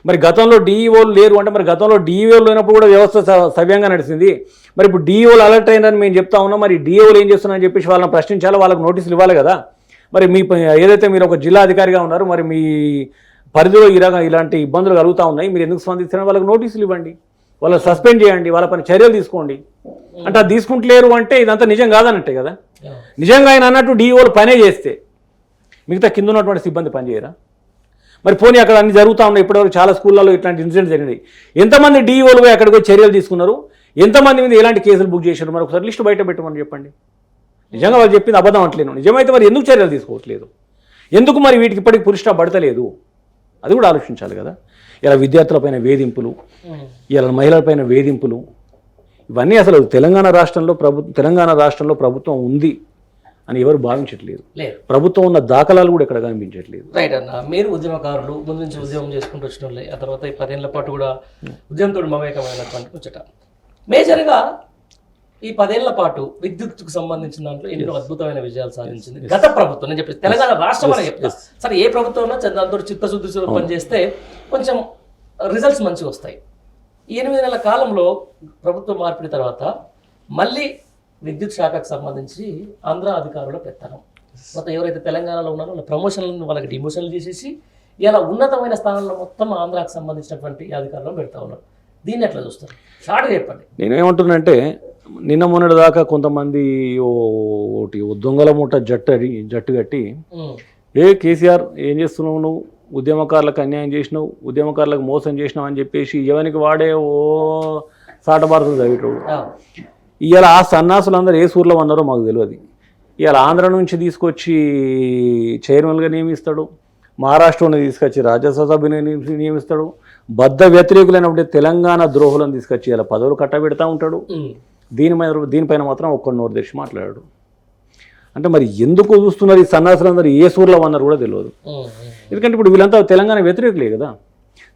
మరి గతంలో డిఈఓలు లేరు అంటే మరి గతంలో డిఈఓలు లేనప్పుడు కూడా వ్యవస్థ సవ్యంగా నడిచింది. మరి ఇప్పుడు డిఈఓలు అలర్ట్ అయిందని మేము చెప్తా ఉన్నాం, మరి డిఈఓలు ఏం చేస్తున్నారని చెప్పేసి వాళ్ళని ప్రశ్నించాలి, వాళ్ళకి నోటీసులు ఇవ్వాలి కదా. మరి మీ ఏదైతే మీరు ఒక జిల్లా అధికారిగా ఉన్నారు, మరి మీ పరిధిలో ఇలాంటి ఇబ్బందులు కలుగుతూ ఉన్నాయి, మీరు ఎందుకు స్పందిస్తున్నారు? వాళ్ళకి నోటీసులు ఇవ్వండి, వాళ్ళని సస్పెండ్ చేయండి, వాళ్ళ పైన చర్యలు తీసుకోండి. అంటే అది తీసుకుంటలేరు అంటే ఇదంతా నిజం కాదన్నట్టే కదా. నిజంగా ఆయన అన్నట్టు డిఈఓలు పనే చేస్తే మిగతా కింద ఉన్నటువంటి సిబ్బంది పనిచేయరా? మరి పోనీ అక్కడ అన్ని జరుగుతూ ఉన్నాయి, ఇప్పటివరకు చాలా స్కూళ్ళలో ఇట్లాంటి ఇన్సిడెంట్స్ జరిగినాయి. ఎంతమంది డిఈఓలు అక్కడికి వచ్చి చర్యలు తీసుకున్నారు, ఎంతమంది మీద ఎలాంటి కేసులు బుక్ చేశారు? మరి ఒకసారి లిస్టు బయట పెట్టమని చెప్పండి. నిజంగా వాళ్ళు చెప్పింది అబద్ధం అంటలేను, నిజమైతే మరి ఎందుకు చర్యలు తీసుకోవట్లేదు, ఎందుకు మరి వీటికి ఇప్పటికి పురుష పడతలేదు, అది కూడా ఆలోచించాలి కదా. ఇలా విద్యార్థులపైన వేధింపులు, ఇలా మహిళలపైన వేధింపులు, ఇవన్నీ అసలు తెలంగాణ రాష్ట్రంలో ప్రభుత్వం ఉంది అని ఎవరు భావించట్లేదు. ప్రభుత్వం ఉన్న దాఖలాలు కూడా ఎక్కడ కనిపించట్లేదు. రైట్ అన్న, మీరు ఉద్యమకారులు ముందు నుంచి ఉద్యమం చేసుకుంటూ వచ్చిన వాళ్ళే, ఆ తర్వాత ఈ 10 ఏళ్ల పాటు కూడా ఉద్యమంతో మమేకమైనటువంటి ముచ్చట. మేజర్గా ఈ 10 ఏళ్ల పాటు విద్యుత్కు సంబంధించిన దాంట్లో ఎన్నో అద్భుతమైన విజయాలు సాధించింది గత ప్రభుత్వం. నేను చెప్పేసి తెలంగాణ రాష్ట్రం అని చెప్తా, సరే ఏ ప్రభుత్వం ఉన్నా దాంతో చిత్తశుద్ధితో పనిచేస్తే కొంచెం రిజల్ట్స్ మంచిగా వస్తాయి. ఈ 8 నెలల కాలంలో ప్రభుత్వం మార్పిడి తర్వాత మళ్ళీ విద్యుత్ శాఖకు సంబంధించి ఆంధ్ర అధికారుల పెత్తనం, మొత్తం ఎవరైతే తెలంగాణలో ఉన్నారో వాళ్ళ ప్రమోషన్లను వాళ్ళకి డిమోషన్లు చేసేసి ఇలా ఉన్నతమైన స్థానంలో మొత్తం ఆంధ్రాకు సంబంధించినటువంటి అధికారులను పెడతా ఉన్నారు. దీన్ని ఎట్లా చూస్తారు? షార్ట్గా చెప్పండి. నేనేమంటున్నానంటే నిన్న మొన్నటి దాకా కొంతమంది ఒకటి దొంగల మూట జట్టు కట్టి కేసీఆర్ ఏం చేస్తున్నావు, నువ్వు ఉద్యమకారులకు అన్యాయం చేసినావు, ఉద్యమకారులకు మోసం చేసినావు అని చెప్పేసి ఎవరికి వాడే సాటబారలు చదివేటోడు. ఇవాళ ఆ సన్నాసులందరూ ఏ సూర్లో ఉన్నారో మాకు తెలియదు. ఇవాళ ఆంధ్ర నుంచి తీసుకొచ్చి చైర్మన్గా నియమిస్తాడు, మహారాష్ట్రను తీసుకొచ్చి రాజ్యసభని నియమిస్తాడు, బద్ధ వ్యతిరేకులైనప్పుడు తెలంగాణ ద్రోహులను తీసుకొచ్చి ఇలా పదవులు కట్టబెడతా ఉంటాడు. దీనిపైన మాత్రం ఒక్క నోరు తెరిచి మాట్లాడాడు. అంటే మరి ఎందుకు చూస్తున్నారు ఈ సన్నాసులందరూ ఏ సూర్లో ఉన్నారు కూడా తెలియదు. ఎందుకంటే ఇప్పుడు వీళ్ళంతా తెలంగాణ వ్యతిరేకులే కదా.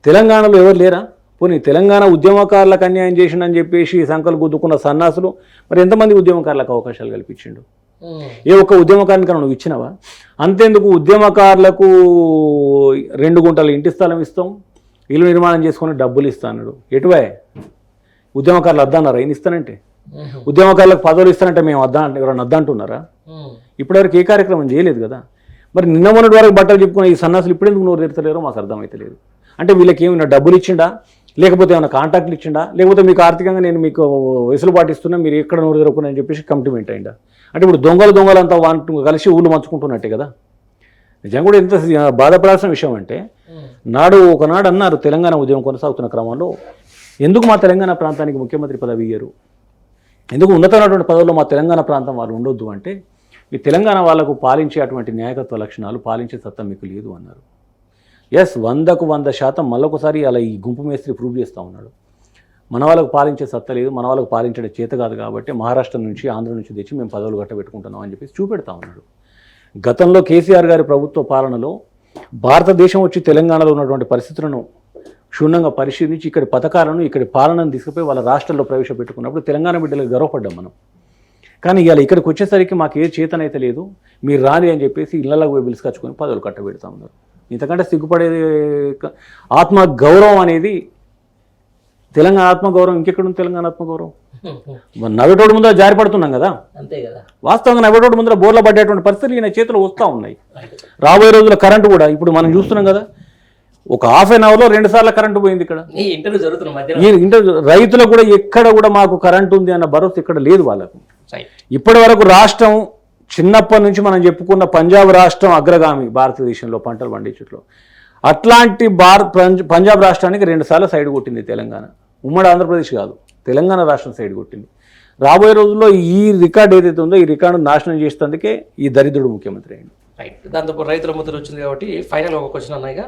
తెలంగాణలో ఎవరు లేరా? పోనీ తెలంగాణ ఉద్యమకారులకు అన్యాయం చేసిండని చెప్పేసి సంకలు గుద్దుకున్న సన్నాసులు మరి ఎంతమంది ఉద్యమకారులకు అవకాశాలు కల్పించిండు? ఏ ఒక్క ఉద్యమకారుని కన్నా నువ్వు ఇచ్చినావా? అంతేందుకు ఉద్యమకారులకు 2 గుంటల ఇంటి స్థలం ఇస్తాం, ఇల్లు నిర్మాణం చేసుకొని డబ్బులు ఇస్తా అన్నాడు. ఎటువే ఉద్యమకారులు అద్దన్నారా? ఏం ఇస్తానంటే ఉద్యమకారులకు పదవులు ఇస్తానంటే మేము ఎవరన్నా అద్దంటున్నారా? ఇప్పటివరకు ఏ కార్యక్రమం చేయలేదు కదా. మరి నిన్న మొన్నటి వరకు బట్టలు చెప్పుకున్న ఈ సన్నాసులు ఇప్పుడెందుకు నోరు తెరతలేరో మాకు అర్థమైతే లేదు. అంటే వీళ్ళకి ఏమైనా డబ్బులు ఇచ్చిండా, లేకపోతే ఏమైనా కాంటాక్ట్లు ఇచ్చిండా, లేకపోతే మీకు ఆర్థికంగా నేను మీకు వెసులుబాటు ఇస్తున్నా, మీరు ఎక్కడ నోరు తెరవకుని చెప్పేసి కమిట్మెంట్ అయిందా? అంటే ఇప్పుడు దొంగలంతా వాటి కలిసి ఊళ్ళు మంచుకుంటున్నట్టే కదా. నిజంగా కూడా ఎంత బాధపడాల్సిన విషయం అంటే ఒకనాడు అన్నారు తెలంగాణ ఉద్యమం కొనసాగుతున్న క్రమంలో ఎందుకు మా తెలంగాణ ప్రాంతానికి ముఖ్యమంత్రి పదవి ఇయ్యరు, ఎందుకు ఉన్నతమైనటువంటి పదవుల్లో మా తెలంగాణ ప్రాంతం వాళ్ళు ఉండొద్దు అంటే ఈ తెలంగాణ వాళ్ళకు పాలించే అటువంటి నాయకత్వ లక్షణాలు, పాలించే సత్తా మీకు లేదు అన్నారు. ఎస్, 100కు 100% మళ్ళొకసారి అలా ఈ గుంపు మేస్త్రి ప్రూవ్ చేస్తూ ఉన్నాడు. మన వాళ్ళకు పాలించే సత్తా లేదు, మన వాళ్ళకు పాలించడం చేత కాదు కాబట్టి మహారాష్ట్ర నుంచి ఆంధ్ర నుంచి తెచ్చి మేము పదవులు కట్టబెట్టుకుంటున్నాం అని చెప్పేసి చూపెడతా ఉన్నాడు. గతంలో కేసీఆర్ గారి ప్రభుత్వ పాలనలో భారతదేశం వచ్చి తెలంగాణలో ఉన్నటువంటి పరిస్థితులను క్షుణ్ణంగా పరిశీలించి ఇక్కడి పథకాలను, ఇక్కడి పాలనను తీసుకుపోయి వాళ్ళ రాష్ట్రంలో ప్రవేశపెట్టుకున్నప్పుడు తెలంగాణ బిడ్డలకు గర్వపడ్డాం మనం. కానీ ఇవాళ ఇక్కడికి వచ్చేసరికి మాకు ఏ చేతనైతే లేదు, మీరు రాని అని చెప్పేసి ఇళ్లలోకి పోయి పిలుచుకొచ్చుకొని పదవులు కట్టబెడతా ఉన్నారు. ఇంతకంటే సిగ్గుపడేది ఆత్మగౌరవం అనేది, తెలంగాణ ఆత్మగౌరవం ఇంకెక్కడుంది? తెలంగాణ ఆత్మగౌరవం నవ్వేటోడు ముందర జారి పడుతున్నాం కదా. అంతే కదా. వాస్తవంగా నవ్వేటోడు ముందర బోర్ల పడ్డేటువంటి పరిస్థితులు ఈయన చేతిలో వస్తూ ఉన్నాయి. రాబోయే రోజుల్లో కరెంటు కూడా ఇప్పుడు మనం చూస్తున్నాం కదా, ఒక ½ an hourలో 2 సార్లు కరెంటు పోయింది ఇక్కడ. రైతులకు కూడా ఎక్కడ కూడా మాకు కరెంటు ఉంది అన్న భరోసా ఇక్కడ లేదు వాళ్ళకు. ఇప్పటి వరకు రాష్ట్రం చిన్నప్పటి నుంచి మనం చెప్పుకున్న పంజాబ్ రాష్ట్రం అగ్రగామి భారతదేశంలో పంటలు పండించట్లో. అట్లాంటి పంజాబ్ రాష్ట్రానికి 2 సార్లు సైడ్ కొట్టింది తెలంగాణ. ఉమ్మడి ఆంధ్రప్రదేశ్ కాదు, తెలంగాణ రాష్ట్రం సైడ్ కొట్టింది. రాబోయే రోజుల్లో ఈ రికార్డు ఏదైతే ఉందో ఈ రికార్డు నాశనం చేసేందుకే ఈ దరిద్రుడు ముఖ్యమంత్రి అయింది. రైట్, దాంతో రైతుల ముద్ర వచ్చింది కాబట్టి ఫైనల్ ఒక క్వశ్చన్ అన్నాయిగా,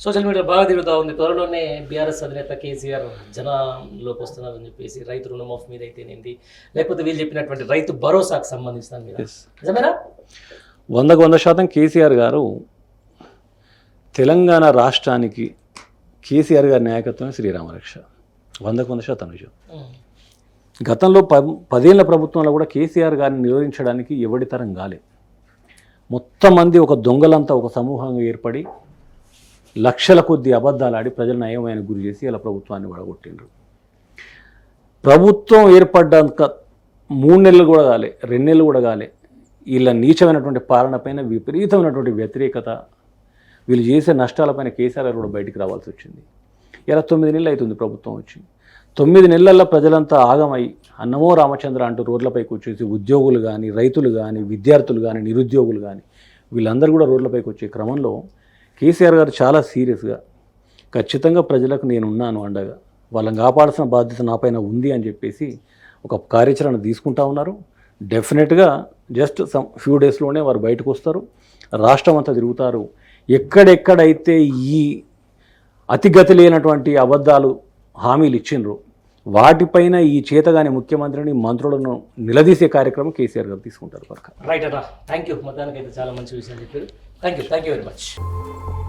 సోషల్ మీడియా బాగా తిరుగుతూ ఉంది. త్వరలోనే బీఆర్ఎస్ అధినేత కేసీఆర్ జనంలోకి వస్తున్నారని చెప్పేసి రైతు రుణమాఫీ మీద అయితేనేంటి, లేకపోతే వీళ్ళు చెప్పినటువంటి రైతు భరోసాకు సంబంధించిన మీద నిజమేనా? 100% కేసీఆర్ గారు తెలంగాణ రాష్ట్రానికి కేసీఆర్ గారి నాయకత్వమే శ్రీరామరక్ష 100% నిజం. గతంలో 10 ఏళ్ల ప్రభుత్వంలో కూడా కేసీఆర్ గారిని నిరోధించడానికి ఎవడి తరం కాలే. మొత్తం మంది ఒక దొంగలంతా ఒక సమూహంగా ఏర్పడి లక్షల కొద్ది అబద్ధాలు ఆడి ప్రజలను అయోమయాన్ని గురి చేసి ఇలా ప్రభుత్వాన్ని వడగొట్టిండ్రు. ప్రభుత్వం ఏర్పడ్డాక 3 నెలలు కూడా కాలే, 2 నెలలు కూడా కాలే, వీళ్ళ నీచమైనటువంటి పాలన పైన విపరీతమైనటువంటి వ్యతిరేకత, వీళ్ళు చేసే నష్టాలపైన కేసీఆర్ గారు కూడా బయటికి రావాల్సి వచ్చింది. ఇలా 9 నెలలు అవుతుంది ప్రభుత్వం వచ్చి. 9 నెలల్లో ప్రజలంతా ఆగమై అన్నమో రామచంద్ర అంటూ రోడ్లపైకి వచ్చేసి ఉద్యోగులు కానీ, రైతులు కానీ, విద్యార్థులు కానీ, నిరుద్యోగులు కానీ వీళ్ళందరూ కూడా రోడ్లపైకి వచ్చే క్రమంలో కేసీఆర్ గారు చాలా సీరియస్గా ఖచ్చితంగా ప్రజలకు నేనున్నాను అండగా, వాళ్ళని కాపాడాల్సిన బాధ్యత నాపైన ఉంది అని చెప్పేసి ఒక కార్యాచరణ తీసుకుంటా ఉన్నారు. డెఫినెట్గా జస్ట్ ఫ్యూ డేస్లోనే వారు బయటకు వస్తారు, రాష్ట్రం అంతా తిరుగుతారు. ఎక్కడెక్కడైతే ఈ అతిగతి లేనటువంటి అబద్ధాలు హామీలు ఇచ్చిండ్రు వాటిపైన ఈ చేతగాని ముఖ్యమంత్రిని మంత్రులను నిలదీసే కార్యక్రమం కేసీఆర్ గారు తీసుకుంటారు. రైట్ అన్న, థ్యాంక్ యూ. మొత్తానికి అయితే చాలా మంచి విషయం చెప్పారు. Thank you very much.